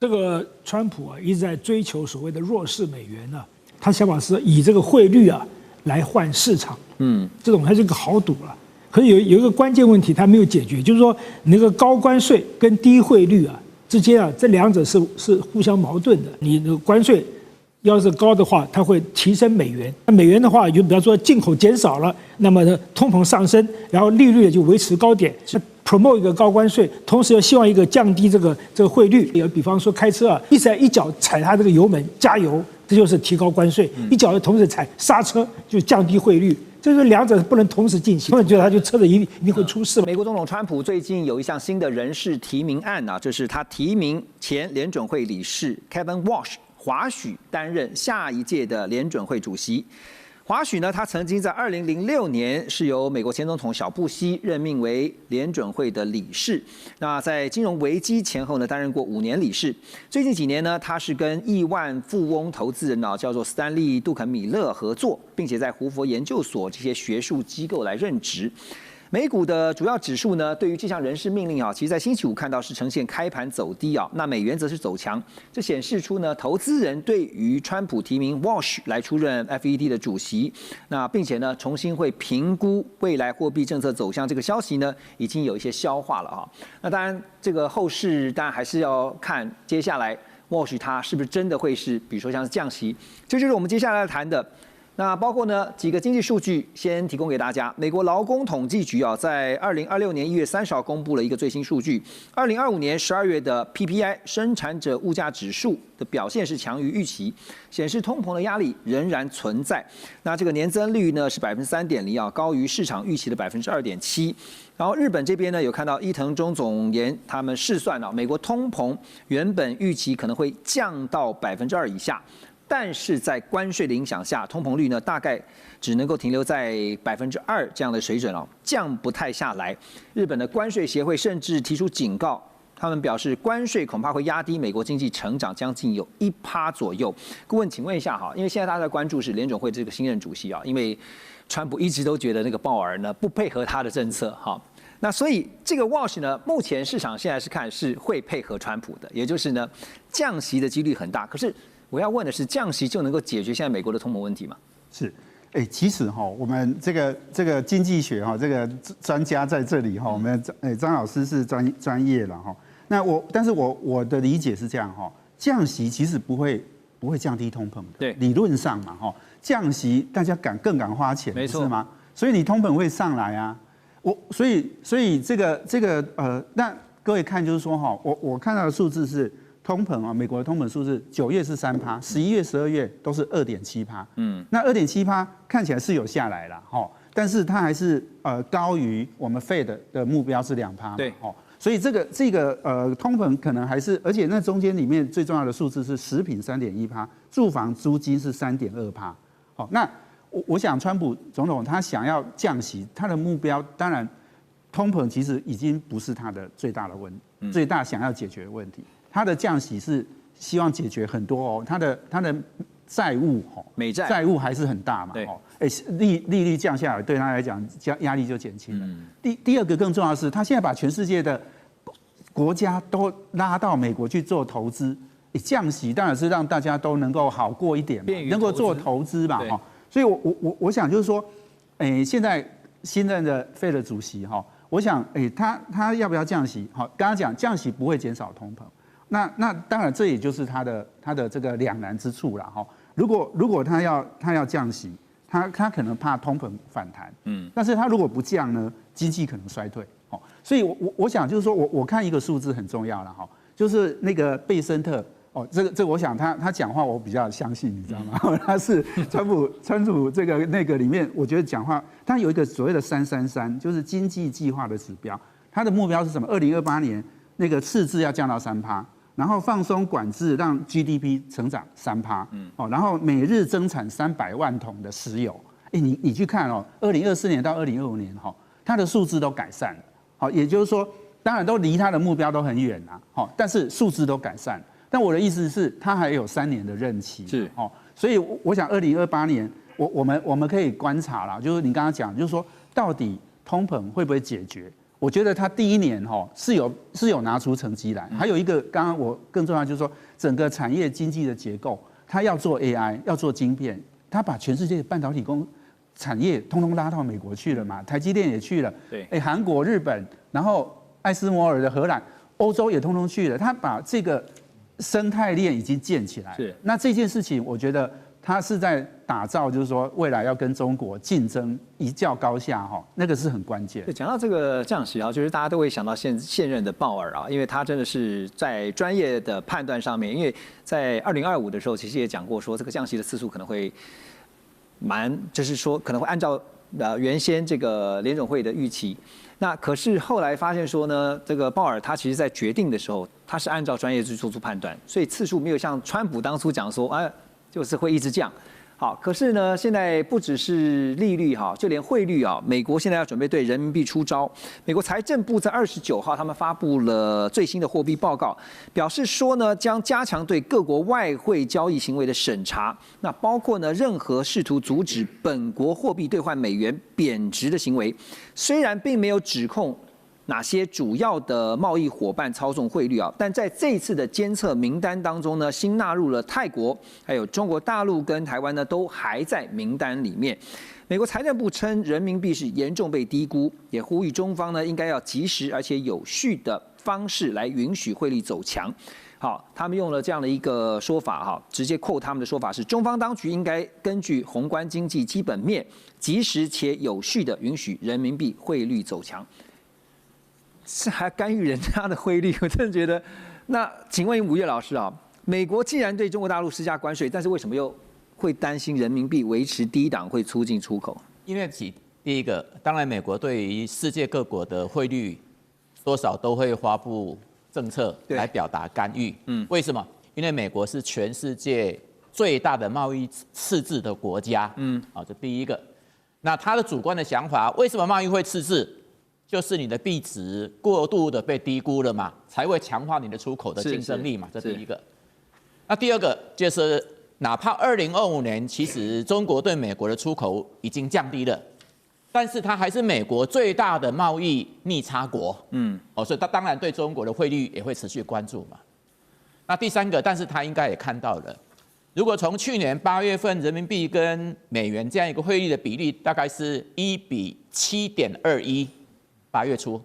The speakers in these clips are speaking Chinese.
这个川普啊一直在追求所谓的弱势美元啊，他想法是以这个汇率啊来换市场，这种还是个豪赌了。可是有一个关键问题他没有解决，就是说你那个高关税跟低汇率啊之间啊，这两者是互相矛盾的。你的关税要是高的话，它会提升美元；那美元的话，就比方说进口减少了，那么呢通膨上升，然后利率就维持高点。promote 一个高关税，同时又希望一个降低这个汇率。也比方说开车啊，一脚踩它这个油门加油，这就是提高关税；一脚同时踩刹车，就降低汇率。这是两者不能同时进行，我觉得他就车子一定会出事。美国总统川普最近有一项新的人事提名案啊，这是他提名前联准会理事 Kevin Walsh 华许担任下一届的联准会主席。华许呢，他曾经在2006年是由美国前总统小布希任命为联准会的理事。那在金融危机前后呢，担任过5年理事。最近几年呢，他是跟亿万富翁投资人叫做斯丹利·杜肯米勒合作，并且在胡佛研究所这些学术机构来任职。美股的主要指数呢，对于这项人事命令其实在星期五看到是呈现开盘走低那美元则是走强，这显示出呢，投资人对于川普提名 Walsh 来出任 FED 的主席，那并且呢，重新会评估未来货币政策走向这个消息呢，已经有一些消化了那当然，这个后市当然还是要看接下来 Walsh 他是不是真的会是，比如说像是降息，这就是我们接下来要谈的。那包括呢几个经济数据，先提供给大家。美国劳工统计局在2026年1月30号公布了一个最新数据，2025年12月的 PPI 生产者物价指数的表现是强于预期，显示通膨的压力仍然存在。那这个年增率呢是3.0%高于市场预期的2.7%。然后日本这边呢有看到伊藤忠总研他们试算美国通膨原本预期可能会降到2%以下。但是在关税的影响下，通膨率呢大概只能够停留在2%这样的水准降不太下来。日本的关税协会甚至提出警告，他们表示关税恐怕会压低美国经济成长将近有1%左右。顾问，请问一下因为现在大家在关注是联准会这个新任主席因为川普一直都觉得那个鲍尔呢不配合他的政策那所以这个 Walsh 呢，目前市场现在是看是会配合川普的，也就是呢降息的几率很大。可是我要问的是，降息就能够解决现在美国的通膨问题吗？是，其实我们这个经济学这个专家在这里我们张老师是专业了但是我的理解是这样降息其实不会降低通膨的，对，理论上嘛降息大家更敢花钱，没错，是吗？所以你通膨会上来啊，所以这个那各位看就是说我看到的数字是。通膨美国的通膨数字9月是3%，11月、12月都是2.7%。那2.7%看起来是有下来了但是它还是高于我们 Fed 的目标是2%。对所以这个通膨可能还是，而且那中间里面最重要的数字是食品3.1%，住房租金是3.2%。那我想川普总统他想要降息，他的目标当然通膨其实已经不是他的最大的最大想要解决的问题。他的降息是希望解决很多他的债务美债务还是很大嘛，利率降下来对他来讲压力就减轻了。第二个更重要的是，他现在把全世界的国家都拉到美国去做投资，降息当然是让大家都能够好过一点嘛，能够做投资嘛所以我想就是说，现在新任的Fed的主席我想他要不要降息？刚刚讲降息不会减少通膨。那当然，这也就是他的这个两难之处了如果他要降息，他可能怕通膨反弹，但是他如果不降呢，经济可能衰退所以我想就是说我看一个数字很重要了就是那个贝森特这个我想他讲话我比较相信，你知道吗？他是川普这个那个里面，我觉得讲话他有一个所谓的333，就是经济计划的指标，他的目标是什么？2028年那个赤字要降到3%。然后放松管制，让 GDP 成长3%，然后每日增产300万桶的石油。你去看2024年到2025年它的数字都改善了，也就是说，当然都离它的目标都很远但是数字都改善。但我的意思是，它还有3年的任期，是所以我想2028年，我们可以观察啦，就是你刚刚讲，就是说到底通膨会不会解决？我觉得他第一年是有拿出成绩来。还有一个，刚刚我更重要就是说，整个产业经济的结构，他要做 AI， 要做晶片，他把全世界的半导体产业通通拉到美国去了嘛，台积电也去了，对，韩国、日本，然后艾斯摩尔的荷兰、欧洲也通通去了，他把这个生态链已经建起来。是，那这件事情，我觉得他是在打造，就是说未来要跟中国竞争一较高下那个是很关键。对，讲到这个降息就是大家都会想到现任的鲍尔因为他真的是在专业的判断上面，因为在2025的时候，其实也讲过说这个降息的次数可能会就是说可能会按照原先这个联总会的预期。那可是后来发现说呢，这个鲍尔他其实在决定的时候，他是按照专业去做出判断，所以次数没有像川普当初讲说，就是会一直降。好，可是呢，现在不只是利率就连汇率美国现在要准备对人民币出招。美国财政部在29号他们发布了最新的货币报告，表示说呢，将加强对各国外汇交易行为的审查，那包括呢任何试图阻止本国货币兑换美元贬值的行为。虽然并没有指控哪些主要的贸易伙伴操纵汇率但在这一次的监测名单当中呢，新纳入了泰国，还有中国大陆跟台湾呢，都还在名单里面。美国财政部称人民币是严重被低估，也呼吁中方呢应该要及时而且有序的方式来允许汇率走强。好，他们用了这样的一个说法直接quote他们的说法是：中方当局应该根据宏观经济基本面，及时且有序的允许人民币汇率走强。是还干预人家的汇率，我真的觉得。那请问吴越老师美国既然对中国大陆施加关税，但是为什么又会担心人民币维持低档会促进出口？因为第一个，当然美国对于世界各国的汇率多少都会发布政策来表达干预。为什么？因为美国是全世界最大的贸易赤字的国家。这第一个。那他的主观的想法，为什么贸易会赤字？就是你的币值过度的被低估了嘛，才会强化你的出口的竞争力嘛，这第一个。那第二个就是，哪怕2025年，其实中国对美国的出口已经降低了，但是它还是美国最大的贸易逆差国。所以它当然对中国的汇率也会持续关注嘛。那第三个，但是他应该也看到了，如果从去年8月份人民币跟美元这样一个汇率的比例，大概是1:7.21。8月初，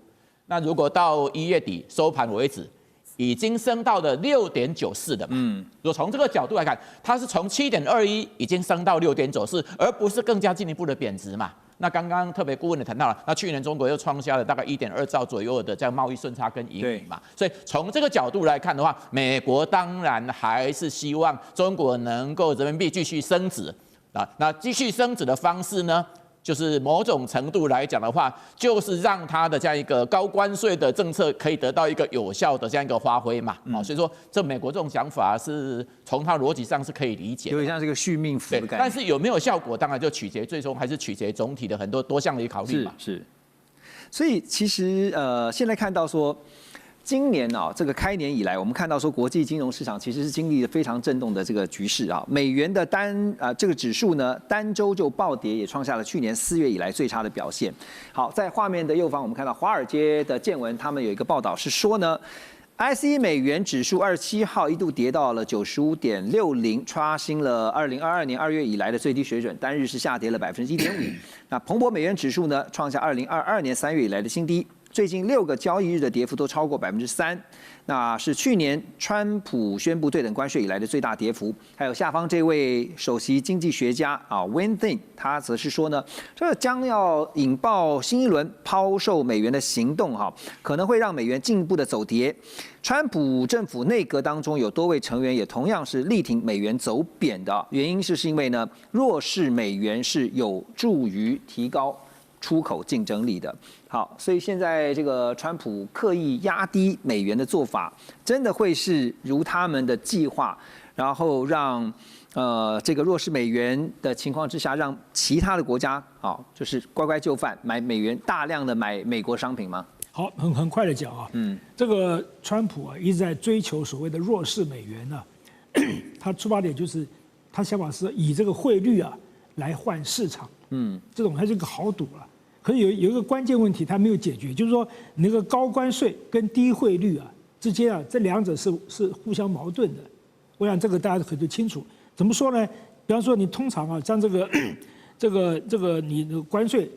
那如果到1月底收盘为止，已经升到了6.94的嘛。如果从这个角度来看，它是从7.21已经升到6.94，而不是更加进一步的贬值嘛。那刚刚特别顾问也谈到了，那去年中国又创下了大概1.2兆左右的这样贸易顺差跟盈余嘛。所以从这个角度来看的话，美国当然还是希望中国能够人民币继续升值那继续升值的方式呢？就是某种程度来讲的话，就是让它的这样一个高关税的政策可以得到一个有效的这样一个发挥嘛。所以说，这美国这种想法是从它逻辑上是可以理解的，有点像这个续命符的概念。但是有没有效果，当然就最终还是取决总体的很多多项的考虑嘛。是。所以其实现在看到说，今年这个开年以来，我们看到说国际金融市场其实是经历了非常震动的这个局势美元的这个指数呢，单周就暴跌，也创下了去年4月以来最差的表现。好，在画面的右方，我们看到华尔街的见闻，他们有一个报道是说呢，ICE 美元指数27号一度跌到了95.60，刷新了2022年2月以来的最低水准，单日是下跌了1.5%。那彭博美元指数呢，创下2022年3月以来的新低。最近6个交易日的跌幅都超过3%，那是去年川普宣布对等关税以来的最大跌幅。还有下方这位首席经济学家Wayne Thing， 他则是说呢，这将要引爆新一轮抛售美元的行动可能会让美元进一步的走跌。川普政府内阁当中有多位成员也同样是力挺美元走贬的，原因是因为呢，弱势美元是有助于提高出口竞争力的。好，所以现在这个川普刻意压低美元的做法，真的会是如他们的计划，然后让这个弱势美元的情况之下，让其他的国家就是乖乖就范，买美元，大量的买美国商品吗？好，很快的讲这个川普一直在追求所谓的弱势美元他出发点就是他想法是以这个汇率来换市场，这种还是个豪赌了。可是有一个关键问题它没有解决，就是说那个高关税跟低汇率啊之间啊，这两者是互相矛盾的。我想这个大家可能清楚。怎么说呢？比方说你通常啊，像这个你的关税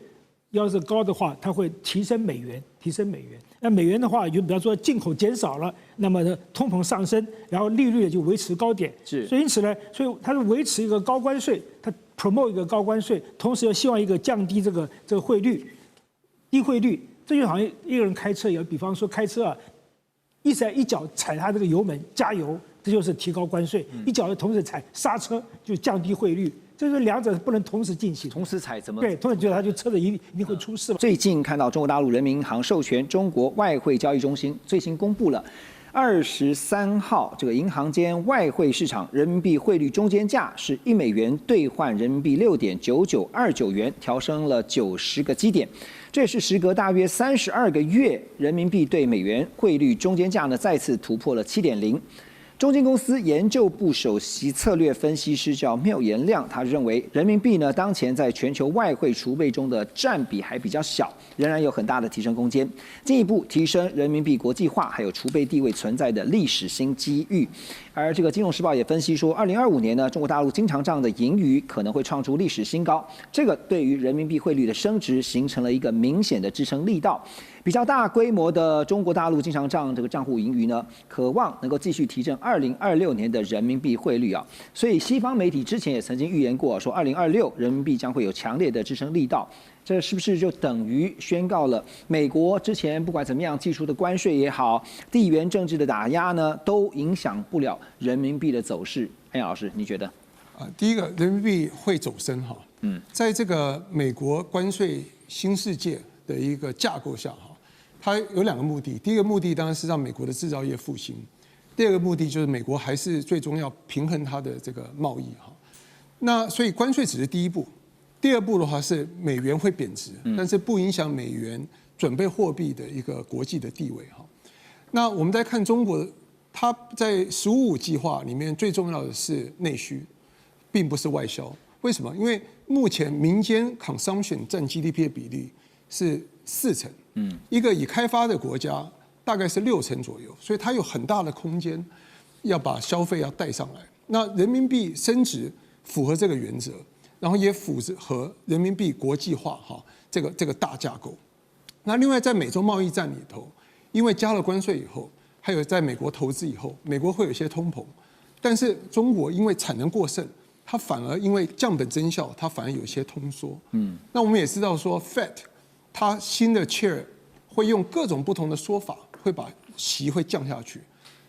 要是高的话，它会提升美元。那美元的话，就比方说进口减少了，那么通膨上升，然后利率就维持高点。是。所以因此呢，所以它是维持一个高关税，它 promote 一个高关税，同时又希望一个降低这个汇率，低汇率。这就好像一个人开车一样，比方说开车啊，一脚踩他这个油门加油，这就是提高关税；一脚同时踩刹车，就降低汇率。这是两者不能同时进行，同时踩怎么？对，同时觉得他就车子一定会出事。最近看到中国大陆人民银行授权中国外汇交易中心最新公布了23号这个银行间外汇市场人民币汇率中间价是1美元兑换人民币6.9929元，调升了90个基点。这也是时隔大约32个月，人民币对美元汇率中间价呢再次突破了7.0。中金公司研究部首席策略分析师叫缪延亮，他认为人民币呢当前在全球外汇储备中的占比还比较小，仍然有很大的提升空间，进一步提升人民币国际化还有储备地位存在的历史新机遇。而这个《金融时报》也分析说，2025年呢，中国大陆经常账的盈余可能会创出历史新高，这个对于人民币汇率的升值形成了一个明显的支撑力道。比较大规模的中国大陆经常账这个账户盈余呢，渴望能够继续提振2026年的人民币汇率啊。所以西方媒体之前也曾经预言过，说2026人民币将会有强烈的支撑力道。这是不是就等于宣告了美国之前不管怎么样技术的关税也好，地缘政治的打压呢，都影响不了人民币的走势？安阳老师，你觉得？第一个，人民币会走升哈。在这个美国关税新世界的一个架构下哈，它有2个目的。第一个目的当然是让美国的制造业复兴，第二个目的就是美国还是最终要平衡它的这个贸易哈。那所以关税只是第一步。第二步的话是美元会贬值，但是不影响美元准备货币的一个国际的地位哈。那我们再看中国，它在15计划里面最重要的是内需，并不是外销。为什么？因为目前民间 consumption 占 GDP 的比例是4成，一个已开发的国家大概是6成左右，所以它有很大的空间要把消费要带上来。那人民币升值符合这个原则。然后也符合人民币国际化哈这个大架构。那另外在美洲贸易战里头，因为加了关税以后，还有在美国投资以后，美国会有一些通膨，但是中国因为产能过剩，它反而因为降本增效，它反而有一些通缩。那我们也知道说 ，Fed 它新的 chair 会用各种不同的说法，会把息会降下去。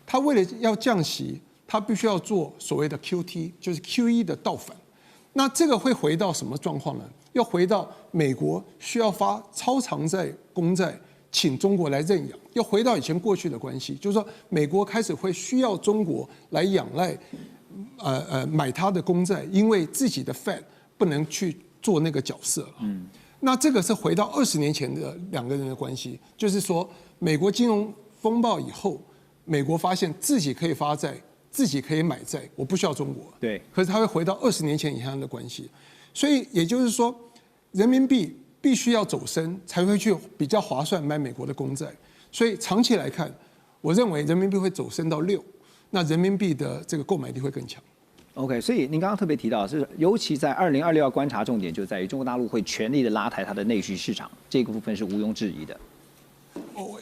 它为了要降息，它必须要做所谓的 QT， 就是 QE 的倒反。那这个会回到什么状况呢？要回到美国需要发超长债公债，请中国来认养，要回到以前过去的关系，就是说美国开始会需要中国来仰赖，买它的公债，因为自己的 Fed 不能去做那个角色了。那这个是回到20年前的2个人的关系，就是说美国金融风暴以后，美国发现自己可以发债。自己可以买债，我不需要中国。对，可是它会回到20年前以前的关系，所以也就是说，人民币必须要走升，才会去比较划算买美国的公债。所以长期来看，我认为人民币会走升到6，那人民币的这个购买力会更强。OK， 所以您刚刚特别提到，是尤其在2026要观察重点就在于中国大陆会全力的拉抬它的内需市场，这个部分是毋庸置疑的。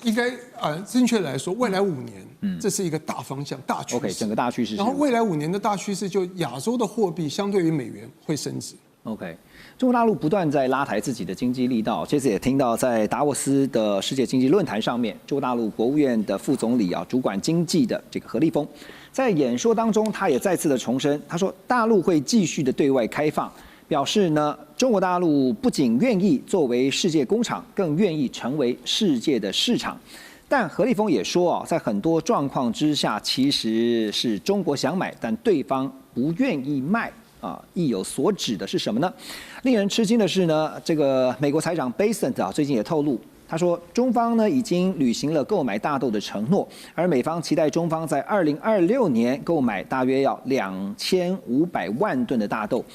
应该正确来说，未来5年，这是一个大方向、大趋势。OK， 整个大趋势。然后未来5年的大趋势，就亚洲的货币相对于美元会升值。OK， 中国大陆不断在拉抬自己的经济力道，这次也听到在达沃斯的世界经济论坛上面，中国大陆国务院的副总理主管经济的这个何立峰，在演说当中，他也再次的重申，他说大陆会继续的对外开放。表示呢，中国大陆不仅愿意作为世界工厂，更愿意成为世界的市场。但何立峰也说在很多状况之下，其实是中国想买，但对方不愿意卖意有所指的是什么呢？令人吃惊的是呢，这个美国财长 Bessent 最近也透露，他说中方呢已经履行了购买大豆的承诺，而美方期待中方在2026年购买大约要2500万吨的大豆。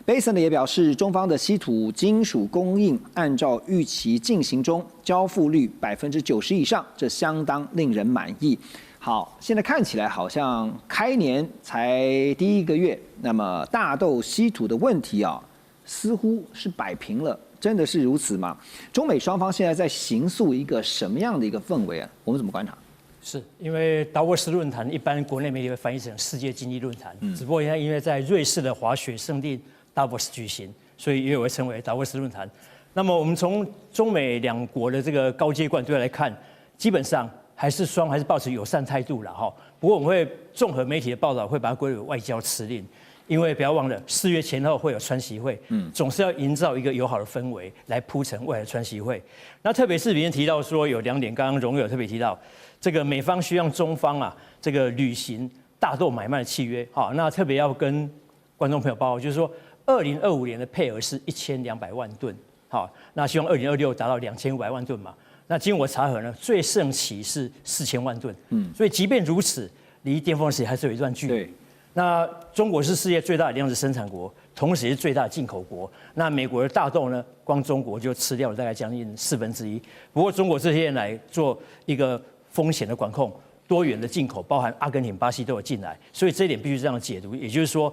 贝森呢也表示，中方的稀土金属供应按照预期进行中，交付率90%以上，这相当令人满意。好，现在看起来好像开年才第1个月，那么大豆稀土的问题啊，似乎是摆平了，真的是如此吗？中美双方现在在形塑一个什么样的一个氛围啊？我们怎么观察？是因为达沃斯论坛一般国内媒体会翻译成世界经济论坛，只不过因为在瑞士的滑雪圣地达沃斯举行，所以也会称为达沃斯论坛。那么我们从中美两国的这个高阶官对来看，基本上还是抱持友善态度了哈。不过我们会综合媒体的报道，会把它归为外交辞令，因为不要忘了4月前后会有川习会，总是要营造一个友好的氛围来铺陈未来的川习会。那特别是里面提到说有2点，刚刚荣友特别提到。这个美方需要中方啊，这个履行大豆买卖的契约，好，那特别要跟观众朋友报告，就是说，2025年的配额是1200万吨，好，那希望2026达到2500万吨嘛。那经我查核呢，最盛期是4000万吨，所以即便如此，离巅峰时期还是有一段距离。对，那中国是世界最大的粮食生产国，同时也是最大的进口国。那美国的大豆呢，光中国就吃掉了大概将近1/4。不过中国这些年来做一个风险的管控，多元的进口，包含阿根廷、巴西都有进来，所以这一点必须这样解读，也就是说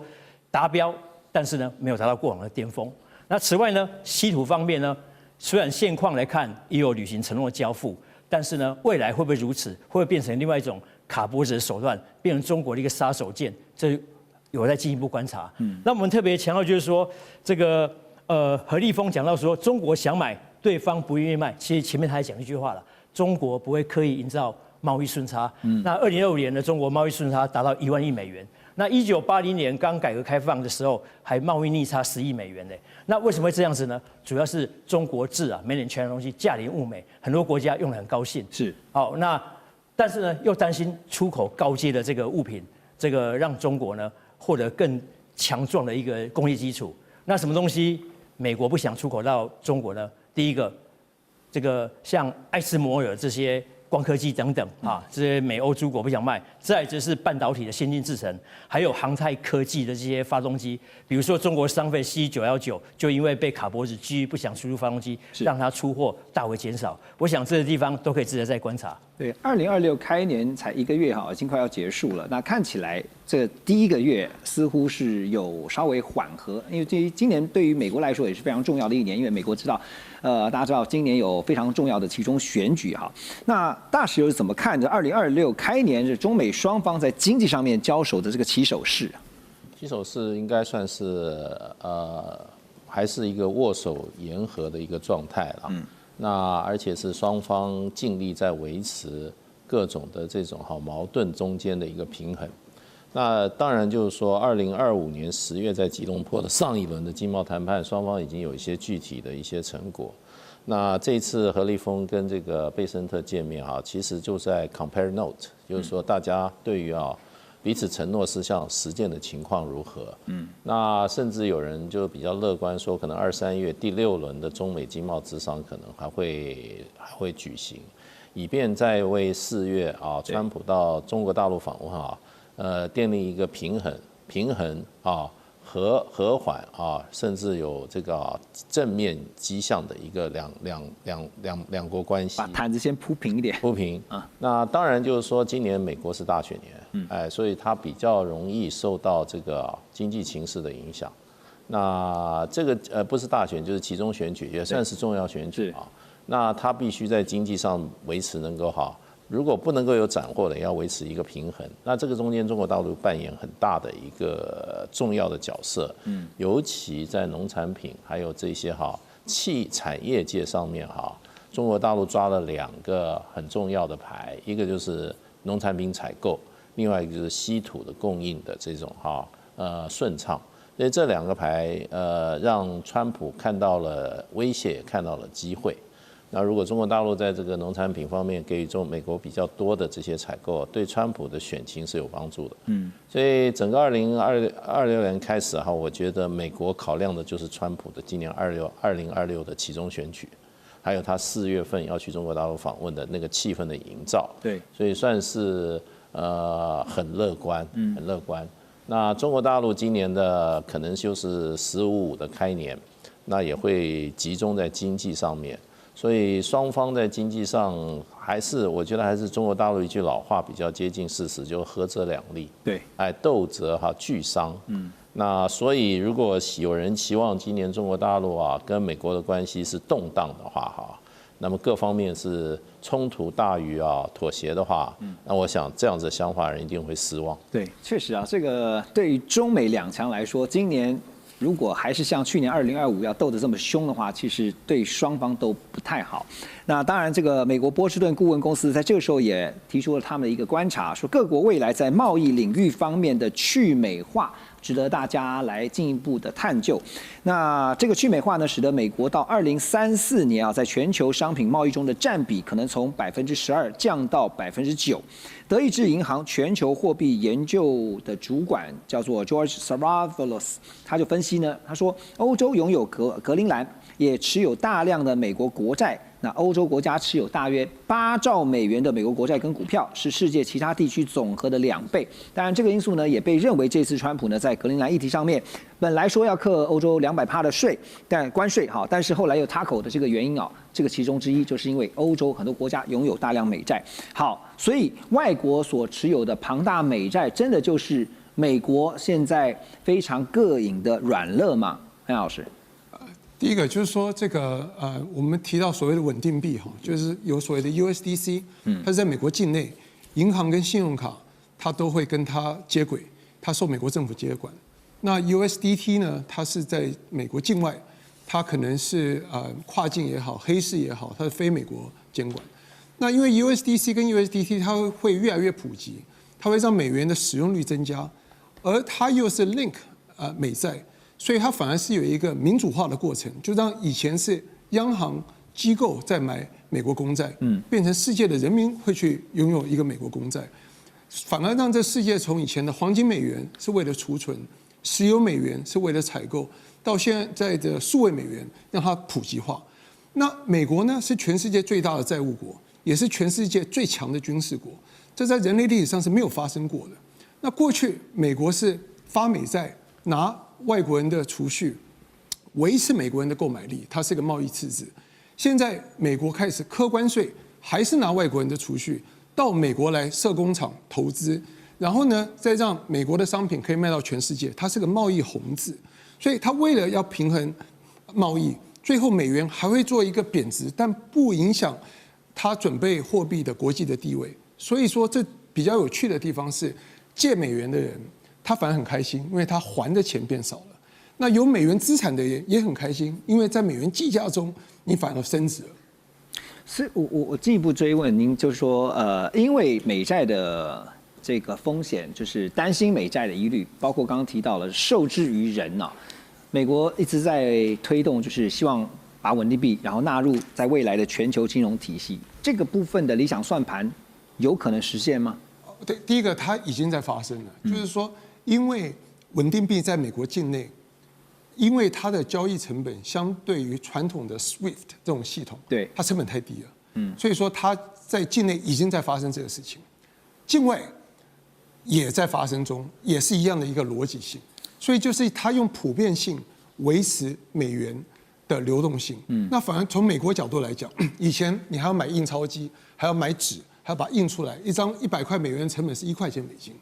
达标，但是呢没有达到过往的巅峰。那此外呢，稀土方面呢，虽然现况来看也有履行承诺的交付，但是呢未来会不会如此，会不会变成另外一种卡脖子的手段，变成中国的一个杀手锏？这有待进一步观察。那我们特别强调就是说，这个何立峰讲到说，中国想买，对方不愿意卖，其实前面他还讲一句话了。中国不会刻意营造贸易顺差。那2025年的中国贸易顺差达到1万亿美元。那1980年刚改革开放的时候，还贸易逆差10亿美元呢。那为什么会这样子呢？主要是中国制啊，Made in China的东西价廉物美，很多国家用得很高兴。是。好，那但是呢，又担心出口高阶的这个物品，这个让中国呢获得更强壮的一个工业基础。那什么东西美国不想出口到中国呢？第一个。这个像爱斯摩尔这些光刻机等等啊，这些美欧诸国不想卖。再就是半导体的先进制程，还有航太科技的这些发动机，比如说中国商飞 C919，就因为被卡脖子居不想输入发动机，让它出货大为减少。我想这个地方都可以值得再观察。对，2026开年才1个月哈，已经快要结束了。那看起来这第1个月似乎是有稍微缓和，因为今年对于美国来说也是非常重要的一年，因为美国知道，大家知道今年有非常重要的其中选举哈。那大使又是怎么看着2026开年是中美双方在经济上面交手的这个起手式？起手式应该算是还是一个握手言和的一个状态了。那而且是双方尽力在维持各种的这种矛盾中间的一个平衡。那当然就是说，2025年10月在吉隆坡的上一轮的经贸谈判，双方已经有一些具体的一些成果。那这一次何立峰跟这个贝森特见面其实就在 compare note， 就是说大家对于彼此承诺事项实践的情况如何？那甚至有人就比较乐观说，可能2、3月第6轮的中美经贸磋商可能还会举行，以便在为4月川普到中国大陆访问奠定一个平衡和缓甚至有这个正面迹象的一个两国关系，把毯子先铺平一点。铺平啊。那当然就是说，今年美国是大选年，所以它比较容易受到这个经济情势的影响。那这个不是大选，就是期中选举，也算是重要选举那它必须在经济上维持能够好。如果不能够有斩获的，也要维持一个平衡。那这个中间，中国大陆扮演很大的一个重要的角色。尤其在农产品还有这些产业界上面中国大陆抓了2个很重要的牌，一个就是农产品采购，另外一个就是稀土的供应的这种顺畅。所以这2个牌让川普看到了威胁，也看到了机会。那如果中国大陆在这个农产品方面给予美国比较多的这些采购，对川普的选情是有帮助的。所以整个2026年开始我觉得美国考量的就是川普的今年2026的期中选举，还有他4月份要去中国大陆访问的那个气氛的营造。对，所以算是很乐观，很乐观。那中国大陆今年的可能就是15.5的开年，那也会集中在经济上面，所以双方在经济上我觉得还是中国大陆一句老话比较接近事实，就合则两利。对，斗则俱伤。那所以如果有人期望今年中国大陆跟美国的关系是动荡的话那么各方面是冲突大于妥协的话，那我想这样子的想法人一定会失望。对，确实这个对于中美两强来说，今年如果还是像去年2025要斗得这么凶的话，其实对双方都不太好。那当然，这个美国波士顿顾问公司在这个时候也提出了他们的一个观察，说各国未来在贸易领域方面的去美化，值得大家来进一步的探究。那这个去美化呢，使得美国到2034年在全球商品贸易中的占比可能从12%降到9%。德意志银行全球货币研究的主管叫做 George Saravoulos， 他就分析呢，他说欧洲拥有格陵兰，也持有大量的美国国债。那欧洲国家持有大约8兆美元的美国国债跟股票，是世界其他地区总和的2倍。当然，这个因素呢也被认为这次川普呢在格陵兰议题上面，本来说要课欧洲200%的税，关税但是后来有他口的这个原因这个其中之一就是因为欧洲很多国家拥有大量美债。好，所以外国所持有的庞大美债，真的就是美国现在非常膈应的软肋吗？安老师。第一个就是说，这个我们提到所谓的稳定币就是有所谓的 USDC，它是在美国境内，银行跟信用卡它都会跟它接轨，它受美国政府接管。那 USDT 呢，它是在美国境外，它可能是跨境也好，黑市也好，它是非美国监管。那因为 USDC 跟 USDT 它会越来越普及，它会让美元的使用率增加，而它又是 link 美债。所以它反而是有一个民主化的过程，就让以前是央行机构在买美国公债，变成世界的人民会去拥有一个美国公债，反而让这世界从以前的黄金美元是为了储存，石油美元是为了采购，到现在的数位美元让它普及化。那美国呢是全世界最大的债务国，也是全世界最强的军事国，这在人类历史上是没有发生过的。那过去美国是发美债拿外国人的储蓄维持美国人的购买力，它是个贸易赤字。现在美国开始课关税，还是拿外国人的储蓄到美国来设工厂投资，然后呢，再让美国的商品可以卖到全世界，它是个贸易红字。所以它为了要平衡贸易，最后美元还会做一个贬值，但不影响它准备货币的国际的地位。所以说，这比较有趣的地方是，借美元的人他反而很开心，因为他还的钱变少了。那有美元资产的人也很开心，因为在美元计价中，你反而升值了。是我进一步追问您，就是说，因为美债的这个风险，就是担心美债的疑虑，包括刚刚提到了受制于人美国一直在推动，就是希望把稳定币然后纳入在未来的全球金融体系，这个部分的理想算盘有可能实现吗？对，第一个它已经在发生了，就是说，因为稳定币在美国境内，因为它的交易成本相对于传统的 SWIFT 这种系统，对，它成本太低了，所以说它在境内已经在发生这个事情，境外也在发生中，也是一样的一个逻辑性，所以就是它用普遍性维持美元的流动性，那反而从美国角度来讲，以前你还要买印钞机，还要买纸，还要把它印出来，一张100块美元的成本是1块钱美金，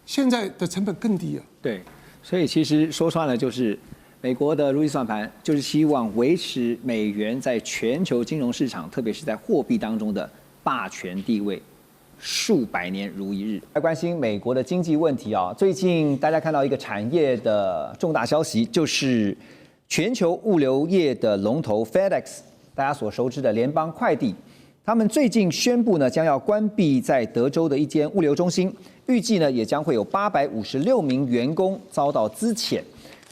现在的成本更低了。对，所以其实说穿了就是美国的如意算盘，就是希望维持美元在全球金融市场，特别是在货币当中的霸权地位，数百年如一日。来关心美国的经济问题最近大家看到一个产业的重大消息，就是全球物流业的龙头 FedEx， 大家所熟知的联邦快递。他们最近宣布呢，将要关闭在德州的一间物流中心，预计呢也将会有856名员工遭到资遣。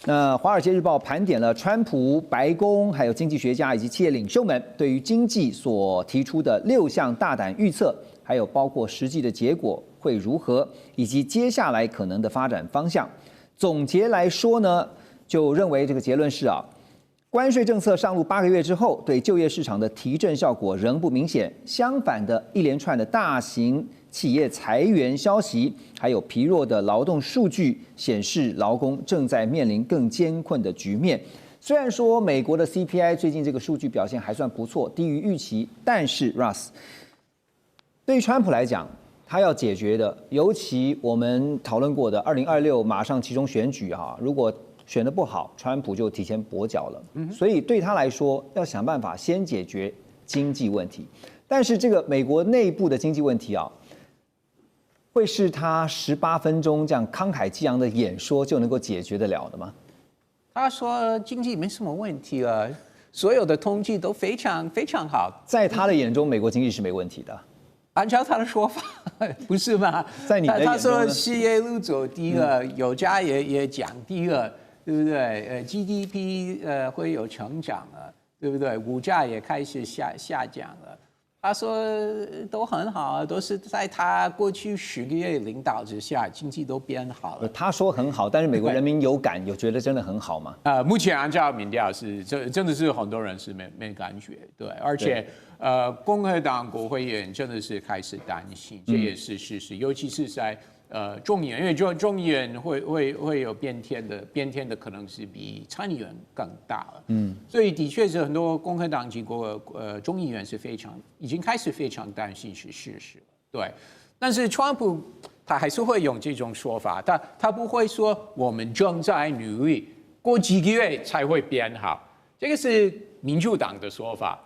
那《华尔街日报》盘点了川普、白宫还有经济学家以及企业领袖们对于经济所提出的6项大胆预测，还有包括实际的结果会如何，以及接下来可能的发展方向。总结来说呢，就认为这个结论是关税政策上路8个月之后，对就业市场的提振效果仍不明显。相反的，一连串的大型企业裁员消息，还有疲弱的劳动数据显示，劳工正在面临更艰困的局面。虽然说美国的 CPI 最近这个数据表现还算不错，低于预期，但是 Russ 对于川普来讲，他要解决的，尤其我们讨论过的2026马上期中选举如果选得不好，川普就提前跛脚了。所以对他来说，要想办法先解决经济问题。但是这个美国内部的经济问题会是他18分钟这样慷慨激昂的演说就能够解决得了的吗？他说经济没什么问题了，所有的统计都非常非常好。在他的眼中，美国经济是没问题的。按照他的说法，不是吗？在你的眼中呢？他说失业率走低了，油价也降低了，对不对？GDP 会有成长了，对不对？物价也开始下降了。他说都很好，都是在他过去10个月领导之下，经济都变好了。他说很好，但是美国人民有觉得真的很好吗？目前按照民调是，真的是很多人是没感觉，对，而且共和党国会议员真的是开始担心，这也是事实，尤其是在众议院，因为众议院会有变天的可能是比参议院更大了，所以的确是很多共和党及众议员是已经开始非常担心是事实，对，但是川普他还是会用这种说法，他不会说我们正在努力，过几个月才会变好，这个是民主党的说法，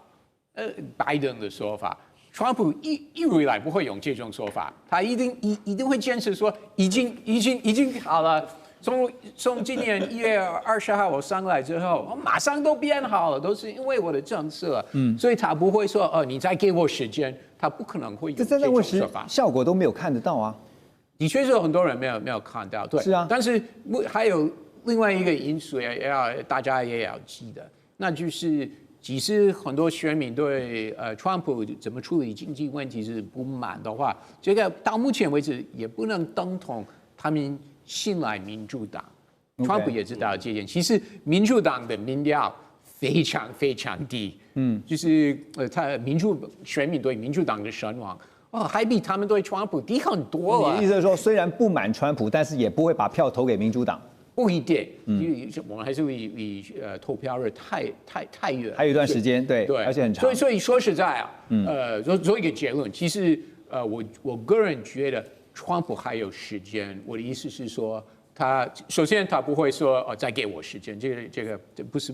拜登的说法。川普一路以来不会用这种说法，他一定会坚持说已经好了。从今年1月20号我上来之后，我马上都变好了，都是因为我的政策。所以他不会说你再给我时间，他不可能会用这种说法。效果都没有看得到啊。的确是很多人没有看到，对，是啊。但是还有另外一个因素大家也要记得，那就是。即使很多选民对川普怎么处理经济问题是不满的话，这个到目前为止也不能等同他们信赖民主党。川普也知道这点，其实民主党的民调非常非常低，就是他选民对民主党的声望还比他们对川普低很多了。你的意思是说，虽然不满川普，但是也不会把票投给民主党？不一定，我们还是离投票日太远，还有一段时间，对，而且很长。所以说实在做一个结论，其实我个人觉得川普还有时间。我的意思是说，首先他不会说再给我时间，这个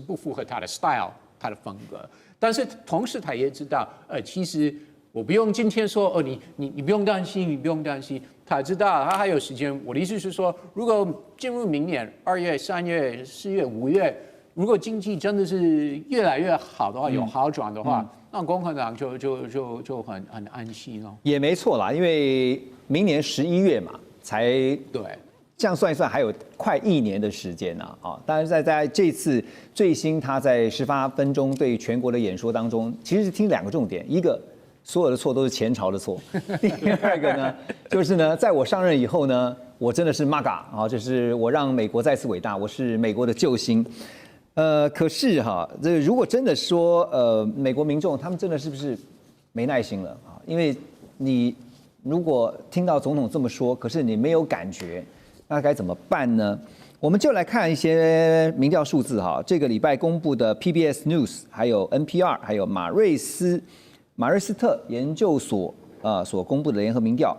不符合他的 style， 他的风格。但是同时他也知道，其实我不用今天说你不用担心，你不用担心。他知道他还有时间。我的意思是说，如果进入明年2月、3月、4月、5月，如果经济真的是越来越好的话，有好转的话，那共和党就很安心了。也没错啦，因为明年11月嘛，才对，这样算一算还有快1年的时间呢当然在这次最新他在18分钟对全国的演说当中，其实是听2个重点，一个。所有的错都是前朝的错。第2个呢，就是呢，在我上任以后呢，我真的是 MAGA 就是我让美国再次伟大，我是美国的救星。可是这如果真的说美国民众他们真的是不是没耐心了因为你如果听到总统这么说，可是你没有感觉，那该怎么办呢？我们就来看一些民调数字这个礼拜公布的 PBS News， 还有 NPR， 还有马瑞斯特研究所所公布的联合民调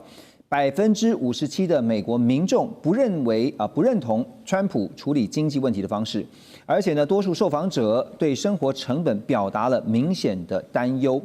，57%的美国民众不认同川普处理经济问题的方式，而且呢，多数受访者对生活成本表达了明显的担忧。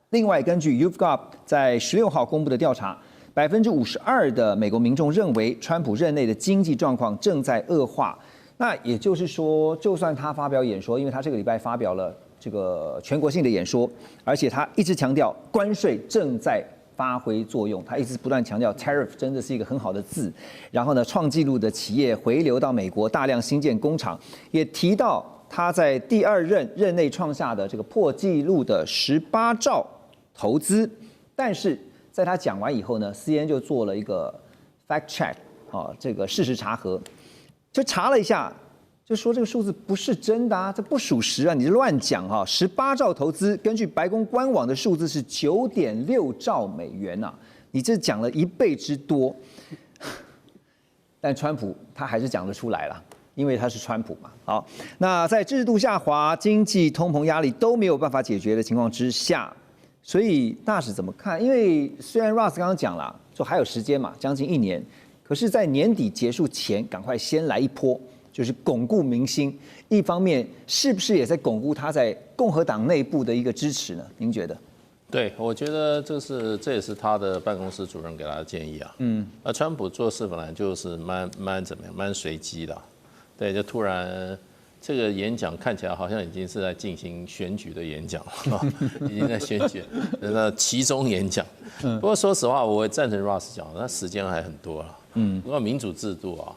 另外，根据 YouGov 在16号公布的调查，52%的美国民众认为川普任内的经济状况正在恶化。那也就是说，就算他发表演说，因为他这个礼拜发表了这个全国性的演说，而且他一直强调关税正在发挥作用，他一直不断强调 tariff 真的是一个很好的字。然后呢，创纪录的企业回流到美国，大量新建工厂，也提到他在第2任内创下的这个破纪录的18兆投资。但是在他讲完以后呢 ，CNN 就做了一个 fact check 这个事实查核，就查了一下。就说这个数字不是真的这不属实你乱讲18兆投资，根据白宫官网的数字是9.6兆美元你这讲了1倍之多，但川普他还是讲得出来了。因为他是川普嘛，好，那在制度下滑、经济、通膨压力都没有办法解决的情况之下，所以大使怎么看？因为虽然 Ross 刚刚讲了，说还有时间嘛，将近1年，可是，在年底结束前，赶快先来一波，就是巩固民心。一方面，是不是也在巩固他在共和党内部的一个支持呢？您觉得？对，我觉得这也是他的办公室主任给他的建议啊。那川普做事本来就是蛮随机的。对，就突然这个演讲看起来好像已经是在进行选举的演讲了，已经在选举那其中演讲。不过说实话，我也赞成 Ross 讲，那时间还很多了。不过民主制度啊，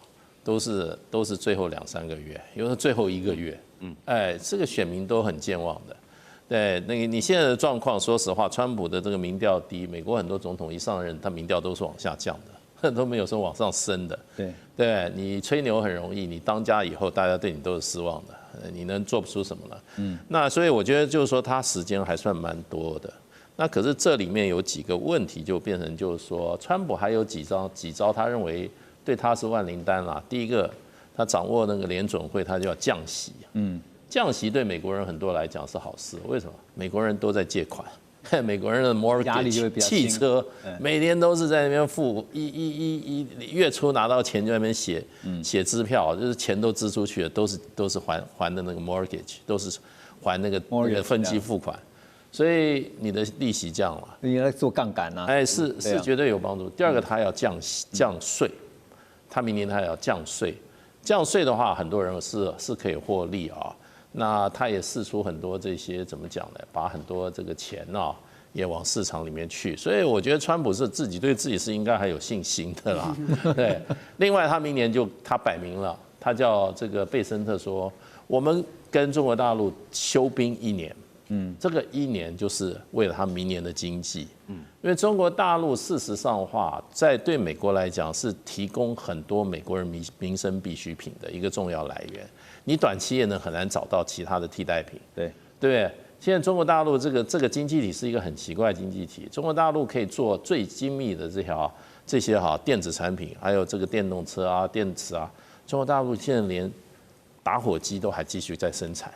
都是最后2-3个月，有的最后1个月。这个选民都很健忘的。对，那个你现在的状况，说实话，川普的这个民调低，美国很多总统一上任，他民调都是往下降的。都没有说往上升的，对，你吹牛很容易，你当家以后，大家对你都是失望的，你能做不出什么呢？那所以我觉得就是说，他时间还算蛮多的。那可是这里面有几个问题，就变成就是说，川普还有几招，他认为对他是万灵丹啦。第一个，他掌握那个联准会，他就要降息。降息对美国人很多来讲是好事，为什么？美国人都在借款。美国人的 mortgage 汽车每天都是在那边付月初拿到钱就在那边写支票，就是钱都支出去了，都是还的那个 mortgage， 都是还那个分期付款，所以你的利息降了，你在做杠杆啊？是绝对有帮助。第二个，他要降税，他明年他要降税，降税的话，很多人是可以获利啊。那他也释出很多这些怎么讲呢？把很多这个钱啊也往市场里面去，所以我觉得川普是对自己是应该还有信心的啦。对，另外他明年他摆明了，他叫这个贝森特说，我们跟中国大陆休兵1年，这个1年就是为了他明年的经济，因为中国大陆事实上的话，在对美国来讲是提供很多美国人民生必需品的一个重要来源。你短期也能很难找到其他的替代品，对不对？现在中国大陆这个经济体是一个很奇怪的经济体，中国大陆可以做最精密的这些电子产品，还有这个电动车啊、电池啊，中国大陆现在连打火机都还继续在生产，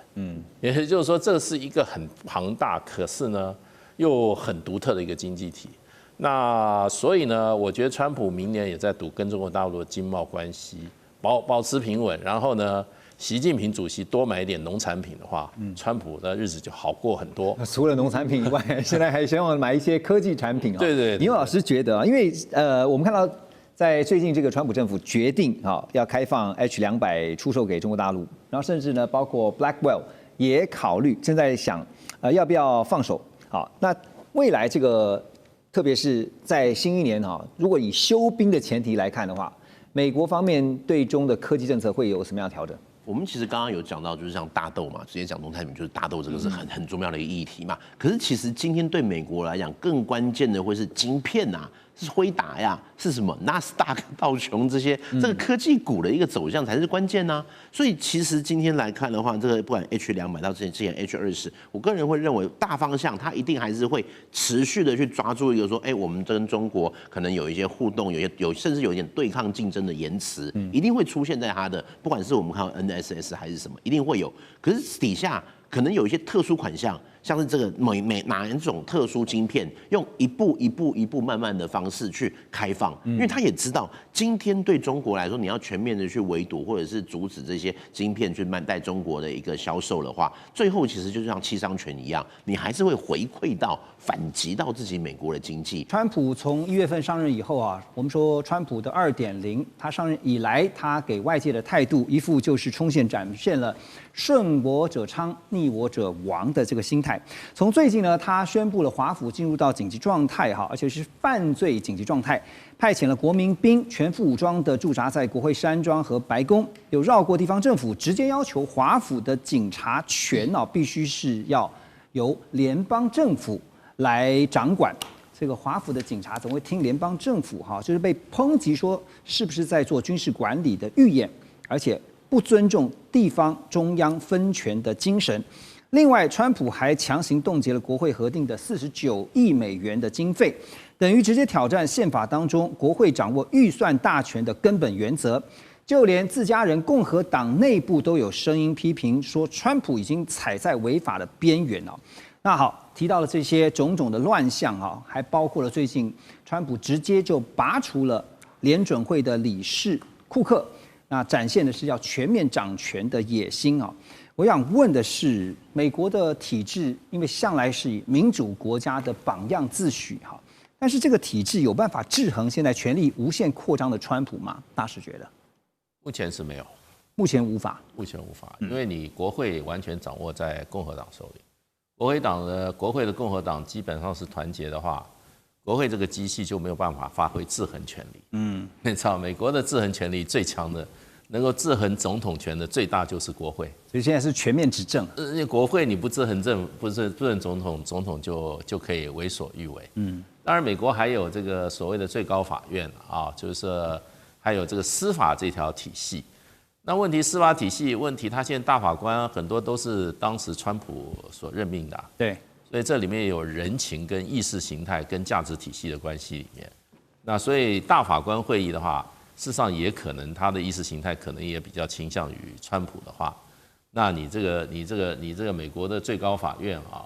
也就是说这是一个很庞大，可是呢又很独特的一个经济体。那所以呢，我觉得川普明年也在赌跟中国大陆的经贸关系保持平稳，然后呢，习近平主席多买一点农产品的话，川普的日子就好过很多。除了农产品以外，现在还希望买一些科技产品啊。对。倪老师觉得啊，因为我们看到在最近这个川普政府决定要开放 H200出售给中国大陆，然后甚至呢，包括 Blackwell 也考虑正在想要不要放手。好，那未来这个特别是在新1年如果以休兵的前提来看的话，美国方面对中的科技政策会有什么样的调整？我们其实刚刚有讲到，就是像大豆嘛，直接讲农产品就是大豆，这个是很重要的一个议题嘛。可是其实今天对美国来讲，更关键的会是晶片啊，是辉达呀，是什么纳斯达克、道琼这些这个科技股的一个走向才是关键啊。所以其实今天来看的话，这个不管 H200到之前 H20，我个人会认为大方向它一定还是会持续的去抓住一个说，我们跟中国可能有一些互动，甚至有一点对抗竞争的言辞，一定会出现在它的，不管是我们看到 NSS 还是什么，一定会有。可是底下可能有一些特殊款项，像是这个哪一种特殊晶片，用一步慢慢的方式去开放，因为他也知道，今天对中国来说，你要全面的去围堵或者是阻止这些晶片去带中国的一个销售的话，最后其实就像七伤拳一样，你还是会回馈到反击到自己美国的经济。川普从1月份上任以后我们说川普的2.0，他上任以来，他给外界的态度一副就是展现了顺我者昌，逆我者亡的这个心态。从最近呢，他宣布了华府进入到紧急状态而且是犯罪紧急状态，派遣了国民兵全副武装的驻扎在国会山庄和白宫，有绕过地方政府，直接要求华府的警察权必须是要由联邦政府来掌管。这个华府的警察总会听联邦政府就是被抨击说是不是在做军事管理的预演，而且不尊重地方中央分权的精神。另外，川普还强行冻结了国会核定的49亿美元的经费，等于直接挑战宪法当中国会掌握预算大权的根本原则。就连自家人共和党内部都有声音批评说，川普已经踩在违法的边缘哦。那好，提到了这些种种的乱象啊，还包括了最近川普直接就拔除了联准会的理事库克，那展现的是要全面掌权的野心啊。我想问的是，美国的体制因为向来是以民主国家的榜样自诩哈，但是这个体制有办法制衡现在权力无限扩张的川普吗？大使觉得，目前是没有，目前无法，因为你国会完全掌握在共和党手里，国会的共和党基本上是团结的话，国会这个机器就没有办法发挥制衡权力。你知道美国的制衡权力最强的。能够制衡总统权的最大就是国会，所以现在是全面执政。国会你不制衡不制衡总统，总统就可以为所欲为。当然美国还有这个所谓的最高法院啊，就是还有这个司法这条体系。那问题司法体系问题，他现在大法官很多都是当时川普所任命的。对，所以这里面有人情跟意识形态跟价值体系的关系里面。那所以大法官会议的话。事实上也可能他的意识形态可能也比较倾向于川普的话，那你这个美国的最高法院啊，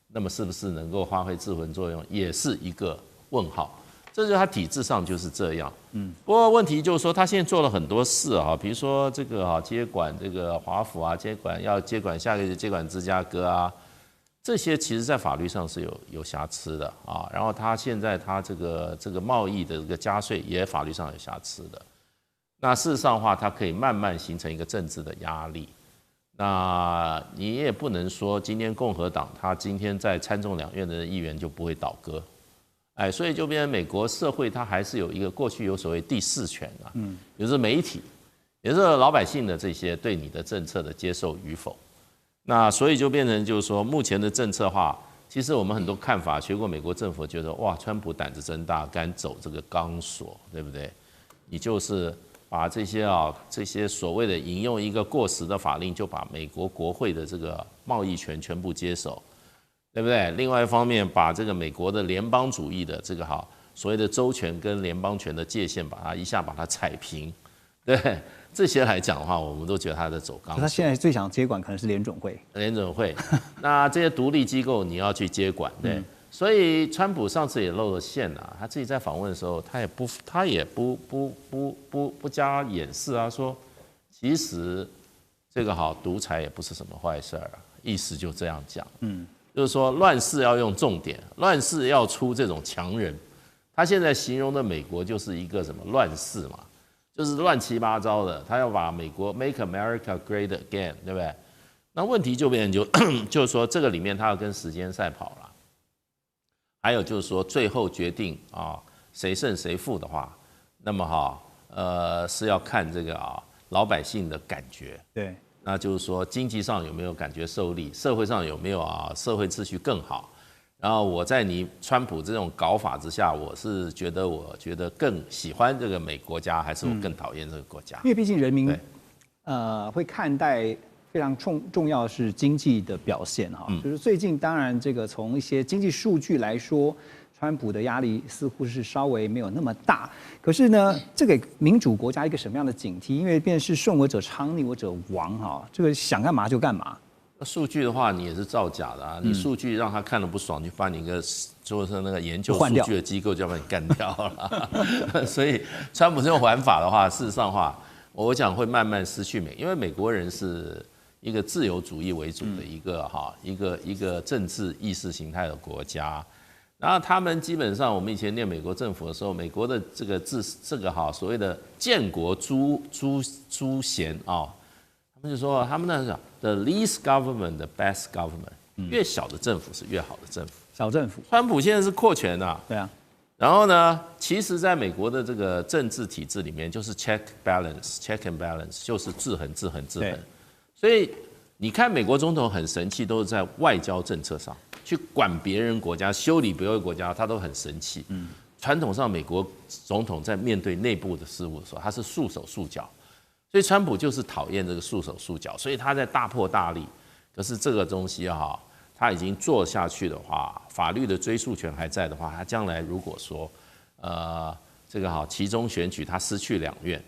那么是不是能够发挥制衡作用，也是一个问号。这就是他体制上就是这样。不过问题就是说，他现在做了很多事啊，比如说这个啊接管这个华府啊，接管下个月接管芝加哥啊，这些其实在法律上是有瑕疵的啊，然后他现在他这个贸易的这个加税也法律上有瑕疵的，那事实上的话，它可以慢慢形成一个政治的压力。那你也不能说今天共和党他今天在参众两院的议员就不会倒戈，哎，所以就变成美国社会它还是有一个过去有所谓第四权啊，也就是媒体，也就是老百姓的这些对你的政策的接受与否。那所以就变成就是说，目前的政策化，其实我们很多看法，学过美国政府觉得哇，川普胆子真大，敢走这个钢索，对不对？你就是把这些所谓的引用一个过时的法令，就把美国国会的这个贸易权全部接手，对不对？另外一方面，把这个美国的联邦主义的这个所谓的州权跟联邦权的界限，一下把它踩平，对。这些来讲的话，我们都觉得他在走钢索。他现在最想接管可能是联准会。那这些独立机构你要去接管，对。所以川普上次也露了馅啊，他自己在访问的时候，他也不加掩饰啊，说其实这个独裁也不是什么坏事啊，意思就这样讲。就是说乱世要用重点，乱世要出这种强人。他现在形容的美国就是一个什么乱世嘛。就是乱七八糟的，他要把美国 Make America Great Again， 对不对？那问题就变成就是说，这个里面他要跟时间赛跑了。还有就是说，最后决定谁胜谁负的话，那么是要看这个老百姓的感觉。对，那就是说经济上有没有感觉受力，社会上有没有社会秩序更好。然后我在你川普这种搞法之下，我觉得更喜欢这个美国家，还是我更讨厌这个国家？因为毕竟人民会看待非常重要的是经济的表现哈。就是最近当然这个从一些经济数据来说，川普的压力似乎是稍微没有那么大。可是呢，这给民主国家一个什么样的警惕？因为便是顺我者昌，逆我者亡哈。这个想干嘛就干嘛。数据的话，你也是造假的啊！你数据让他看了不爽，就把你一个就是那个研究数据的机构就要把你干掉了。所以，川普这种玩法的话，事实上的话，我讲会慢慢失去因为美国人是一个自由主义为主的一个政治意识形态的国家。然后他们基本上，我们以前念美国政府的时候，美国的这个所谓的建国诸贤他们就说他们那是 the least government the best government，越小的政府是越好的政府。小政府，川普现在是扩权啊，对啊。然后呢，其实在美国的这个政治体制里面，就是 check and balance， 就是制衡。所以你看美国总统很神气，都是在外交政策上去管别人国家、修理别人国家，他都很神气。传统上美国总统在面对内部的事务的时候，他是束手束脚。所以川普就是讨厌这个束手束脚，所以他在大破大立。可是这个东西哈，他已经做下去的话，法律的追诉权还在的话，他将来如果说这个期中选举他失去2院，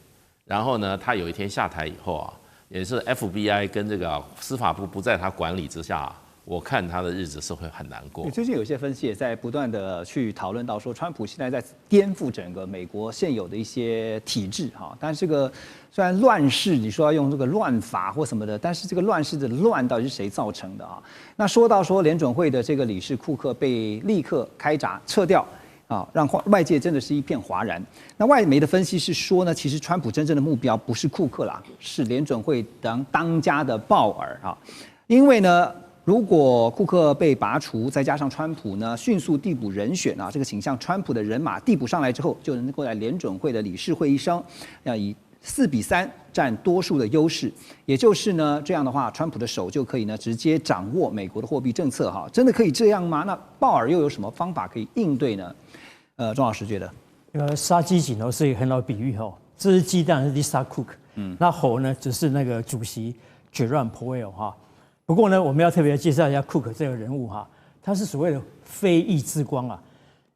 然后呢，他有一天下台以后啊，也是 FBI 跟这个司法部不在他管理之下，我看他的日子是会很难过。最近有些分析也在不断的去讨论到说，川普现在在颠覆整个美国现有的一些体制哈。但是这个虽然乱世，你说要用这个乱法或什么的，但是这个乱世的乱到底是谁造成的啊？那说到说联准会的这个理事库克被立刻开闸撤掉啊，让外界真的是一片哗然。那外媒的分析是说呢，其实川普真正的目标不是库克啦，是联准会当家的鲍尔啊，因为呢。如果库克被拔除，再加上川普呢迅速递补人选啊，这个倾向川普的人马递补上来之后，就能够在联准会的理事会议上，要以4-3占多数的优势。也就是呢，这样的话，川普的手就可以呢直接掌握美国的货币政策哈，真的可以这样吗？那鲍尔又有什么方法可以应对呢？钟老师觉得，杀鸡儆猴是一个很好的比喻哈，这只鸡当然是 Lisa Cook，那猴呢只是那个主席 Jerome Powell 哈。不过呢，我们要特别介绍一下库克这个人物哈，他是所谓的非裔之光啊，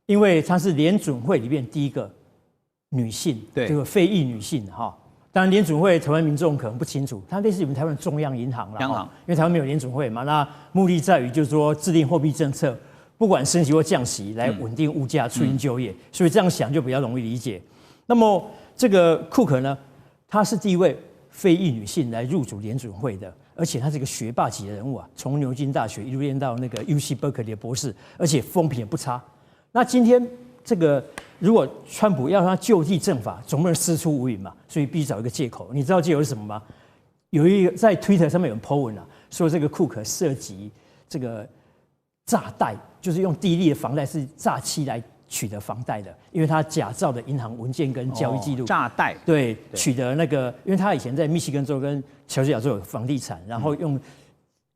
因为他是联准会里面第一个女性，对，这个非裔女性哈。当然，联准会台湾民众可能不清楚，它类似于我们台湾中央银行啦，因为台湾没有联准会嘛，那目的在于就是说制定货币政策，不管升息或降息，来稳定物价、促进就业，所以这样想就比较容易理解。那么这个库克呢，她是第一位非裔女性来入主联准会的。而且他是一个学霸级的人物啊，从牛津大学一路念到那个 UC Berkeley 的博士，而且风评也不差。那今天这个如果川普要让他就地正法，总不能师出无名嘛，所以必须找一个借口。你知道借口是什么吗？有一个在 Twitter 上面有人 po 文啊，说这个库克涉及这个诈贷，就是用低利的房贷是诈欺来取得房贷的，因为他假造的银行文件跟交易记录，诈贷，对，取得那个，因为他以前在密西根州跟乔治亚州有房地产，然后用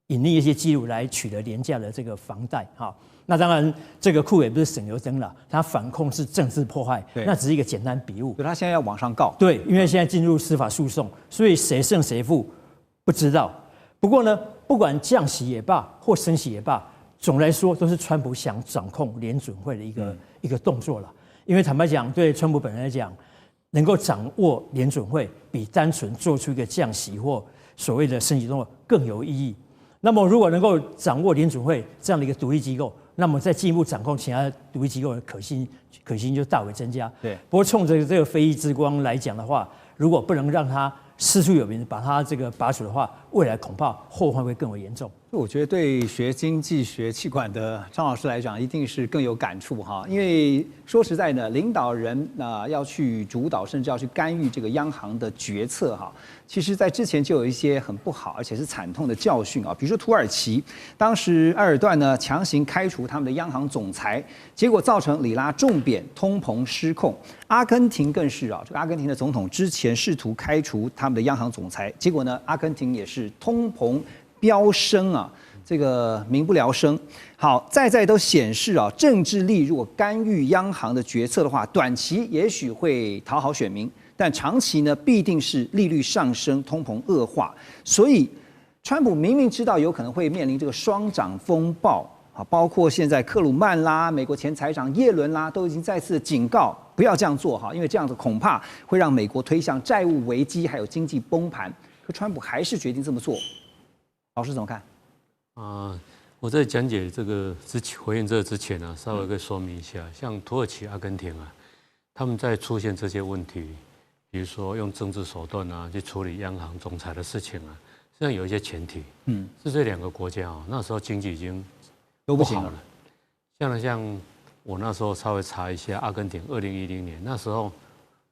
隐匿一些记录来取得廉价的这个房贷哈。那当然，这个库也不是省油灯了，他反控是政治迫害，那只是一个简单笔误。他现在要往上告，对，因为现在进入司法诉讼，所以谁胜谁负不知道。不过呢，不管降息也罢或升息也罢，总来说都是川普想掌控联准会的一个动作了。因为坦白讲，对川普本人来讲，能够掌握联准会，比单纯做出一个降息或所谓的升息动作更有意义。那么，如果能够掌握联准会这样的一个独立机构，那么再进一步掌控其他独立机构的可信就大为增加。对。不过，冲着这个非裔之光来讲的话，如果不能让他师出有名，把他这个拔除的话，未来恐怕后患会更为严重。我觉得对学经济学企管的张老师来讲，一定是更有感触哈。因为说实在的，领导人要去主导，甚至要去干预这个央行的决策哈。其实，在之前就有一些很不好，而且是惨痛的教训啊。比如说土耳其，当时埃尔段呢强行开除他们的央行总裁，结果造成里拉重贬，通膨失控。阿根廷更是啊，这个阿根廷的总统之前试图开除他们的央行总裁，结果呢，阿根廷也是通膨飙升啊，这个民不聊生。好，在都显示啊，政治力如果干预央行的决策的话，短期也许会讨好选民，但长期呢，必定是利率上升、通膨恶化。所以，川普明明知道有可能会面临这个双涨风暴啊，包括现在克鲁曼啦、美国前财长耶伦啦，都已经再次警告不要这样做哈，因为这样子恐怕会让美国推向债务危机，还有经济崩盘。可川普还是决定这么做。老师怎么看？我在讲解这个回应这个之前呢，稍微可以说明一下，像土耳其、阿根廷啊，他们在出现这些问题，比如说用政治手段啊去处理央行总裁的事情啊，实际上有一些前提，是这两个国家啊，那时候经济已经都不好了。像我那时候稍微查一下，阿根廷2010年那时候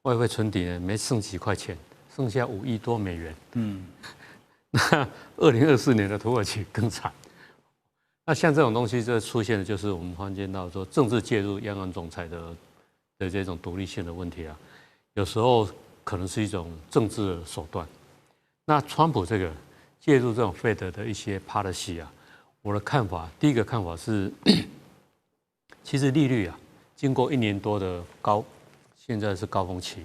外汇存底呢没剩几块钱，剩下5亿多美元。那2024年的土耳其更惨。那像这种东西，这出现的就是我们发现到说政治介入央行总裁的这种独立性的问题啊，有时候可能是一种政治手段。那川普这个介入这种 Fed 的一些 policy 啊，我的看法，第一个看法是，其实利率啊，经过1年多的现在是高峰期，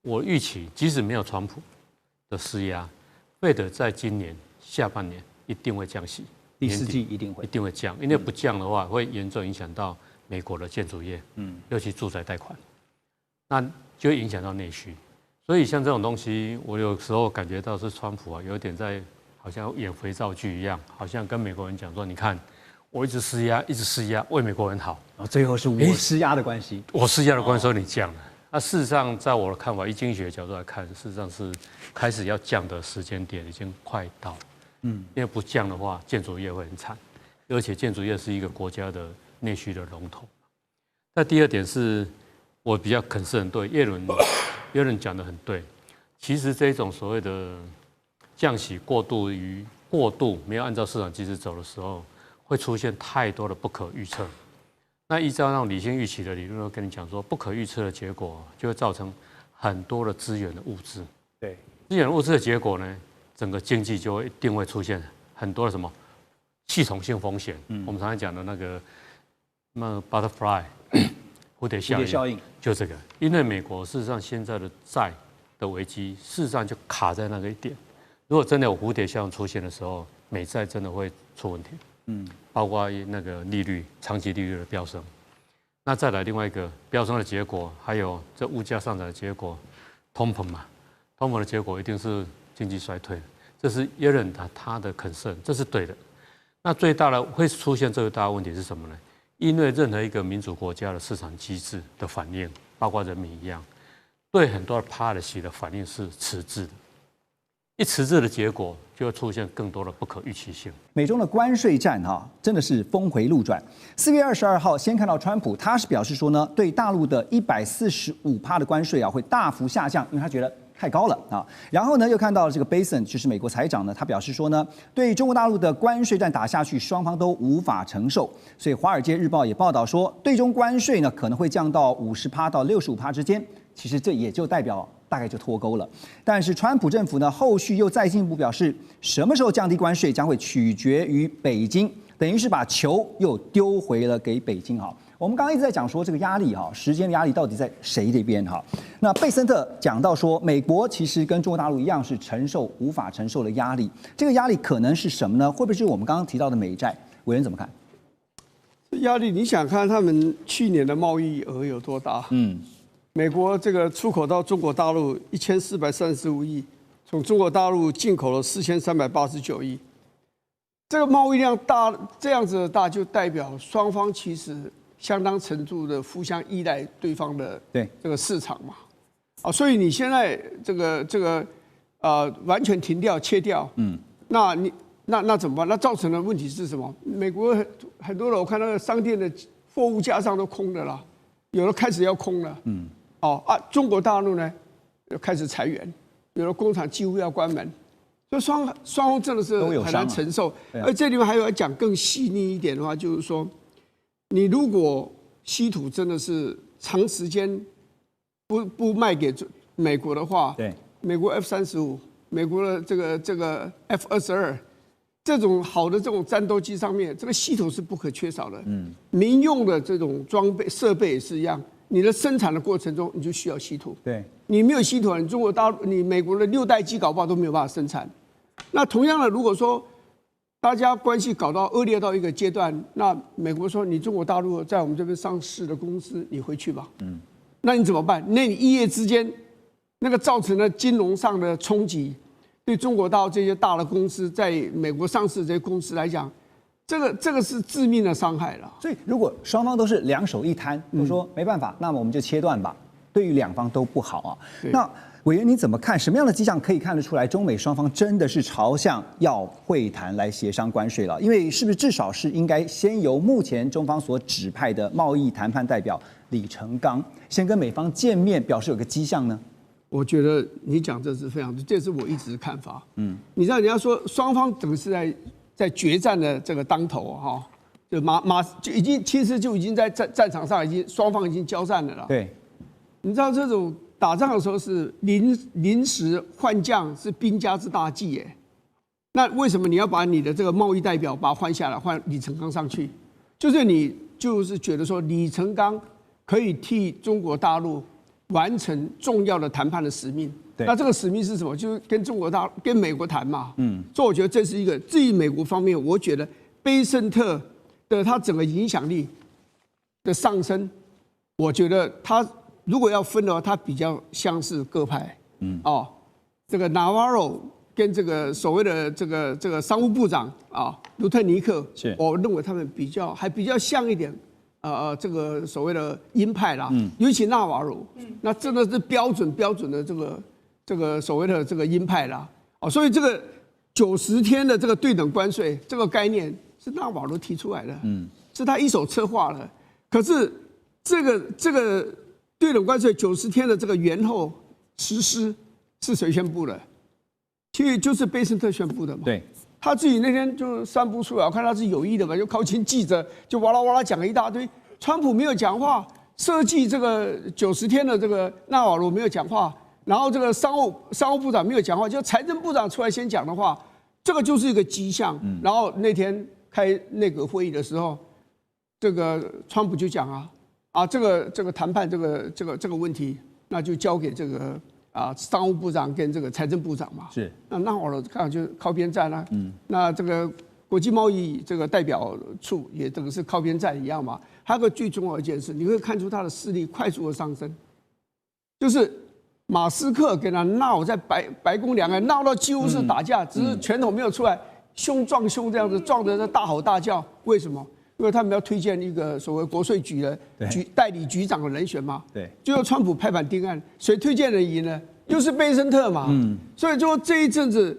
我预期即使没有川普的施压，Fed 在今年下半年一定会降息，第四季一定会降，因为不降的话会严重影响到美国的建筑业，尤其住宅贷款，那就会影响到内需。所以像这种东西，我有时候感觉到是川普啊，有点在好像演肥皂剧一样，好像跟美国人讲说，你看我一直施压，一直施压，为美国人好，然后最后是我施压的关系，我施压的关系，所以你降了。那事实上，在我的看法，以经济学角度来看，事实上是开始要降的时间点已经快到了。因为不降的话，建筑业会很惨，而且建筑业是一个国家的内需的龙头。那第二点是我比较concern，对耶伦讲的很对，其实这种所谓的降息过度没有按照市场机制走的时候，会出现太多的不可预测。那依照那种理性预期的理论，我跟你讲说，不可预测的结果就会造成很多的资源的物质。对，资源物质的结果呢，整个经济就一定会出现很多的什么系统性风险。我们常常讲的那 butterfly 蝴蝶效应，就这个。因为美国事实上现在的债的危机，事实上就卡在那个一点。如果真的有蝴蝶效应出现的时候，美债真的会出问题。包括那个利率，长期利率的飙升。那再来另外一个飙升的结果，还有这物价上涨的结果，通膨嘛，通膨的结果一定是经济衰退。这是耶伦他的concern，这是对的。那最大的会出现最大的问题是什么呢？因为任何一个民主国家的市场机制的反应，包括人民一样，对很多的 policy 的反应是迟滞的。一迟滞的结果，就会出现更多的不可预期性。美中的关税战真的是峰回路转。4月22号，先看到川普，他是表示说呢，对大陆的145%的关税会大幅下降，因为他觉得太高了啊。然后呢，又看到这个 Bason， 就是美国财长呢，他表示说呢，对中国大陆的关税战打下去，双方都无法承受。所以《华尔街日报》也报道说，对中关税呢可能会降到50%到65%之间。其实这也就代表大概就脱钩了。但是川普政府呢，后续又再进一步表示，什么时候降低关税将会取决于北京，等于是把球又丢回了给北京。我们刚刚一直在讲说这个压力时间的压力到底在谁这边那贝森特讲到说，美国其实跟中国大陆一样是无法承受的压力。这个压力可能是什么呢？会不会是我们刚刚提到的美债？委员怎么看？压力，你想看他们去年的贸易额有多大？美国这个出口到中国大陆1435亿，从中国大陆进口了4389亿。这个贸易量大，这样子的大，就代表双方其实相当程度的互相依赖对方的这个市场嘛。所以你现在这个完全停掉切掉，那怎么办？那造成的问题是什么？美国很多人我看那个商店的货物架上都空的啦，有的开始要空了。中国大陆呢又开始裁员，有的工厂几乎要关门，所以双方真的是很难承受。而这里面还有要讲更细腻一点的话，就是说，你如果稀土真的是长时间不卖给美国的话，美国 F-35，美国的这个 F-22，这种好的这种战斗机上面，这个稀土是不可缺少的。民用的这种装备设备也是一样。你的生产的过程中，你就需要稀土。你没有稀土，你中国大陆、你美国的6代机搞不好都没有办法生产。那同样的，如果说大家关系搞到恶劣到一个阶段，那美国说你中国大陆在我们这边上市的公司，你回去吧。那你怎么办？那你一夜之间，那个造成了金融上的冲击，对中国大陆这些大的公司，在美国上市这些公司来讲。这个是致命的伤害了。所以，如果双方都是两手一摊，都说没办法，那么我们就切断吧，对于两方都不好那委员你怎么看？什么样的迹象可以看得出来，中美双方真的是朝向要会谈来协商关税了？因为是不是至少是应该先由目前中方所指派的贸易谈判代表李成钢先跟美方见面，表示有个迹象呢？我觉得你讲这是非常，这是我一直的看法。你知道人家说双方等于是在决战的这个当头就其实就已经在战场上双方已经交战了啦。你知道这种打仗的时候是临时换将是兵家之大忌耶。那为什么你要把你的这个贸易代表把它换下来，换李成钢上去？就是你就是觉得说李成钢可以替中国大陆完成重要的谈判的使命，那这个使命是什么？就是跟美国谈嘛。所以我觉得这是一个，至于美国方面，我觉得贝森特的他整个影响力的上升，我觉得他如果要分的话，他比较像是各派。这个 Navarro 跟这个所谓的这个商务部长卢特尼克，我认为他们还比较像一点。这个所谓的鹰派啦，尤其纳瓦罗，那真的是标准的这个所谓的这个鹰派啦。所以这个90天的这个对等关税这个概念是纳瓦罗提出来的，是他一手策划的。可是这个对等关税90天的这个延后实施是谁宣布的？其实就是贝森特宣布的嘛。对。他自己那天就散布出来，我看他是有意的嘛，就靠近记者，就哇啦哇啦讲了一大堆。川普没有讲话，设计这个90天的这个纳瓦罗没有讲话，然后这个商务部长没有讲话，就财政部长出来先讲的话，这个就是一个迹象。然后那天开内阁会议的时候，这个川普就讲这个谈判这个问题，那就交给这个。商务部长跟这个财政部长嘛，是那我看就靠边站啦。那这个国际贸易这个代表处也等于是靠边站一样嘛。还有个最重要的一件事，你会看出他的势力快速的上升，就是马斯克跟他闹在白宫两个人闹到几乎是打架，只是拳头没有出来，胸撞胸这样子撞得大吼大叫。为什么？因为他们要推荐一个所谓国税局的代理局长的人选嘛，对，最后川普拍板定案，谁推荐人赢呢？又是贝森特嘛，所以就这一阵子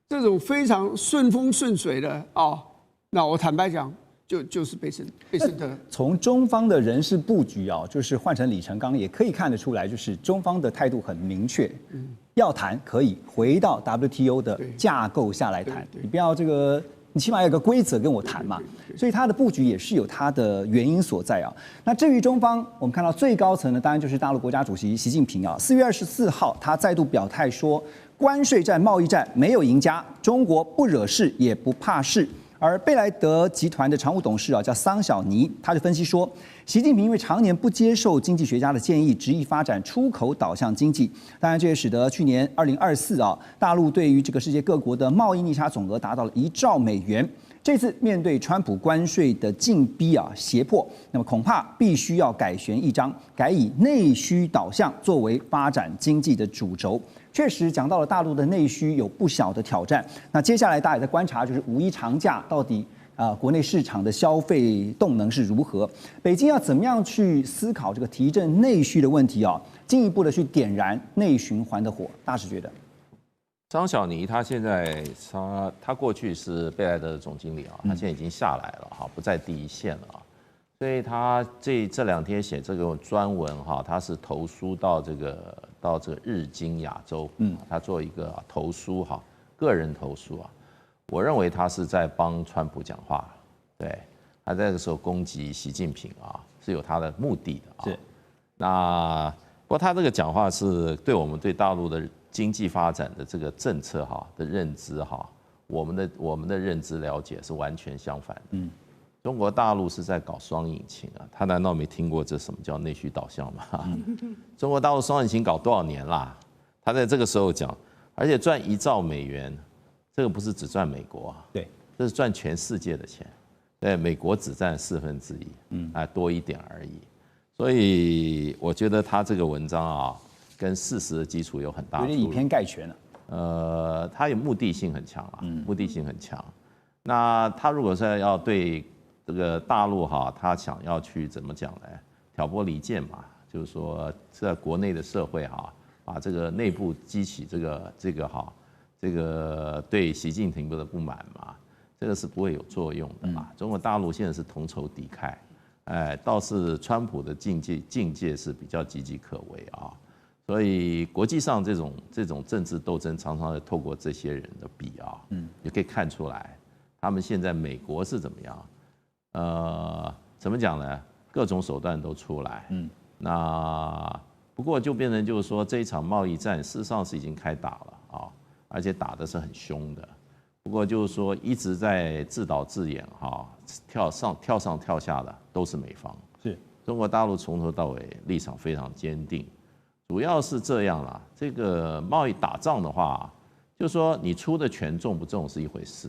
这种非常顺风顺水的那我坦白讲，就是贝森特。从中方的人事布局就是换成李成钢，也可以看得出来，就是中方的态度很明确，要谈可以回到 WTO 的架构下来谈，你不要这个。你起码有个规则跟我谈嘛，所以它的布局也是有它的原因所在那至于中方，我们看到最高层呢，当然就是大陆国家主席习近平4月24号，他再度表态说，关税战、贸易战没有赢家，中国不惹事也不怕事。而贝莱德集团的常务董事叫桑晓尼，他就分析说，习近平因为常年不接受经济学家的建议，执意发展出口导向经济，当然这也使得去年2024大陆对于这个世界各国的贸易逆差总额达到了1兆美元。这次面对川普关税的进逼胁迫，那么恐怕必须要改弦易张，改以内需导向作为发展经济的主轴。确实讲到了大陆的内需有不小的挑战。那接下来大家也在观察，就是5一长假到底国内市场的消费动能是如何？北京要怎么样去思考这个提振内需的问题进一步的去点燃内循环的火？大使觉得，张晓尼他现在他过去是贝莱德的总经理他现在已经下来了不在第一线了所以他这2天写这个专文他是投书到这个日经亚洲，他做一个投书个人投书我认为他是在帮川普讲话，对，他在这个时候攻击习近平是有他的目的的是，那不过他这个讲话是对我们对大陆的经济发展的这个政策的认知我们的认知了解是完全相反的。中国大陆是在搞双引擎他难道没听过这什么叫内需导向吗？中国大陆双引擎搞多少年啦？他在这个时候讲，而且赚1兆美元，这个不是只赚美国对，这是赚全世界的钱，对，美国只占1/4，多一点而已。所以我觉得他这个文章跟事实的基础有很大的有点以偏概全了。他有目的性很强目的性很强。那他如果是要对这个大陆他想要去怎么讲呢？挑拨离间嘛，就是说在国内的社会把这个内部激起这个对习近平的不满嘛，这个是不会有作用的嘛。中国大陆现在是同仇敌忾，倒是川普的境界是比较岌岌可危所以国际上这种政治斗争常常会透过这些人的笔也可以看出来，他们现在美国是怎么样。怎么讲呢？各种手段都出来。那不过就变成就是说，这一场贸易战事实上是已经开打了而且打的是很凶的。不过就是说一直在自导自演跳上跳下的都是美方。是中国大陆从头到尾立场非常坚定，主要是这样啦。这个贸易打仗的话，就说你出的权重不重是一回事，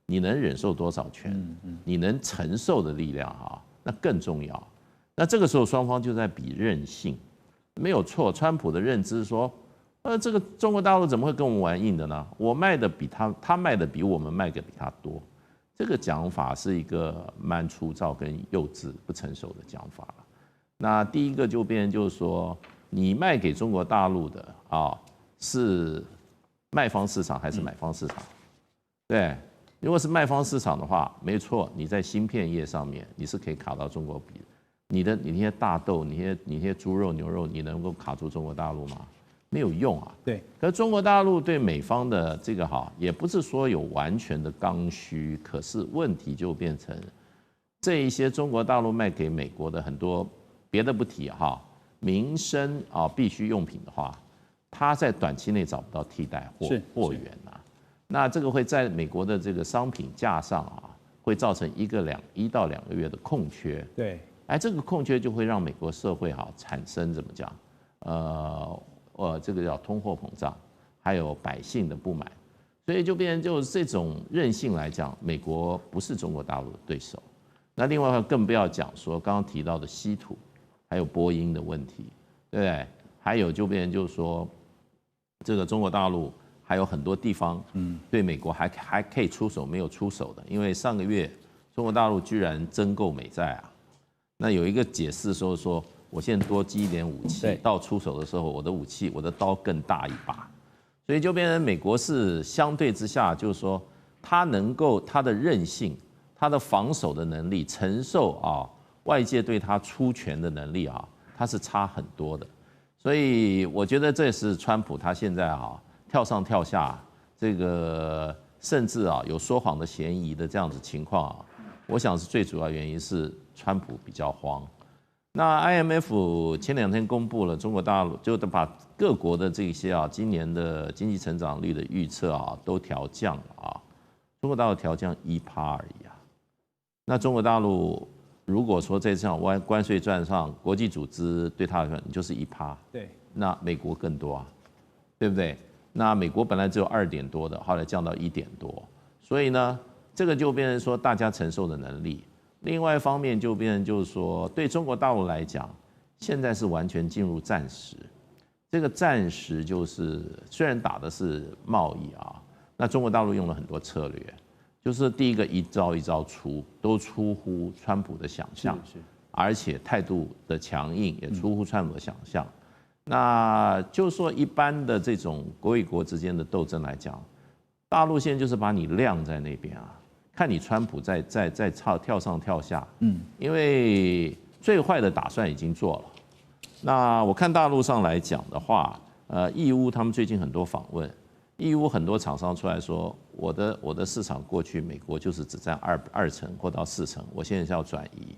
你能忍受多少权，你能承受的力量哈，那更重要。那这个时候双方就在比韧性，没有错。川普的认知说，这个中国大陆怎么会跟我们玩硬的呢？我卖的比他卖的比我们卖的比他多。这个讲法是一个蛮粗糙跟幼稚不成熟的讲法了。那第一个就变成就是说，你卖给中国大陆的啊，是卖方市场还是买方市场？对，如果是卖方市场的话，没错，你在芯片业上面你是可以卡到中国比的。你那些大豆，你那些猪肉、牛肉，你能够卡住中国大陆吗？没有用啊。对。可是中国大陆对美方的这个也不是说有完全的刚需，可是问题就变成这一些中国大陆卖给美国的很多别的不提民生必需用品的话，它在短期内找不到替代货源啊。那这个会在美国的这个商品价上会造成1到2个月的空缺。对。这个空缺就会让美国社会产生怎么讲？这个叫通货膨胀，还有百姓的不满，所以就变成就是这种韧性来讲，美国不是中国大陆的对手。那另外更不要讲说刚刚提到的稀土，还有波音的问题，对不对？还有就变成就是说，这个中国大陆还有很多地方，对美国还可以出手没有出手的，因为上个月中国大陆居然增购美债啊。那有一个解释说我现在多积一点武器，到出手的时候，我的武器我的刀更大一把，所以就变成美国是相对之下，就是说它能够它的韧性、它的防守的能力、承受外界对它出拳的能力它是差很多的。所以我觉得这是川普他现在跳上跳下，这个甚至有说谎的嫌疑的这样子情况我想是最主要原因是川普比较慌。那 IMF 前2天公布了中国大陆，就把各国的这些今年的经济成长率的预测都调降了中国大陆调降1%而已那中国大陆如果说这场关税战上，国际组织对它来说就是1%，对，那美国更多对不对？那美国本来只有2点多的，后来降到1点多，所以呢，这个就变成说大家承受的能力。另外一方面就变成就是说，对中国大陆来讲，现在是完全进入战时。这个战时就是虽然打的是贸易那中国大陆用了很多策略，就是第一个一招一招出，都出乎川普的想象，而且态度的强硬也出乎川普的想象。那就是说一般的这种国与国之间的斗争来讲，大陆现在就是把你晾在那边看你川普在跳上跳下，因为最坏的打算已经做了。那我看大陆上来讲的话，义乌他们最近很多访问，义乌很多厂商出来说，我的市场过去美国就是只占2成或到4成，我现在是要转移。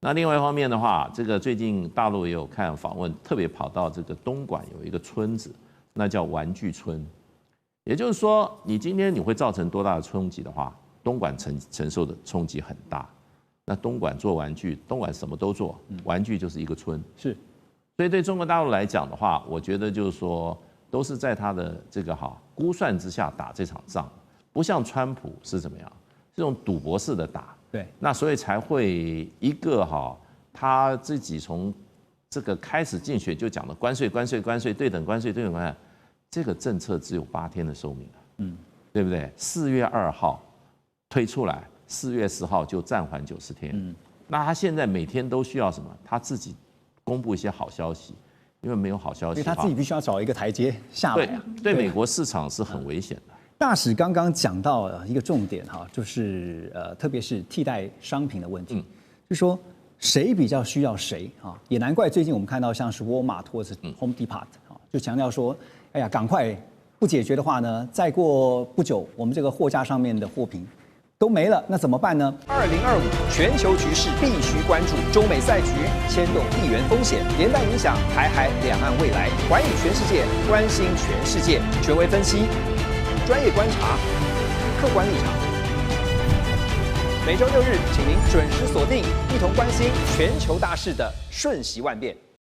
那另外一方面的话，这个最近大陆也有看访问，特别跑到这个东莞有一个村子，那叫玩具村，也就是说，你今天你会造成多大的冲击的话，东莞承受的冲击很大。那东莞做玩具，东莞什么都做，玩具就是一个村。是，所以对中国大陆来讲的话，我觉得就是说，都是在他的这个估算之下打这场仗，不像川普是怎么样，这种赌博式的打。对，那所以才会一个他自己从这个开始竞选就讲的关税、对等关税，这个政策只有8天的寿命对不对？4月2号推出来，4月10号就暂缓90天。那他现在每天都需要什么？他自己公布一些好消息，因为没有好消息，所以他自己必须要找一个台阶下来对美国市场是很危险的。大使刚刚讲到一个重点就是特别是替代商品的问题，就是说谁比较需要谁也难怪最近我们看到像是 Walmart 或者是 Home Depot 就强调说，哎呀，赶快不解决的话呢，再过不久我们这个货架上面的货品都没了，那怎么办呢？2025全球局势必须关注，中美赛局牵动地缘风险，连带影响台海两岸未来。寰宇全世界，关心全世界，权威分析，专业观察，客观立场。每周6日，请您准时锁定，一同关心全球大事的瞬息万变。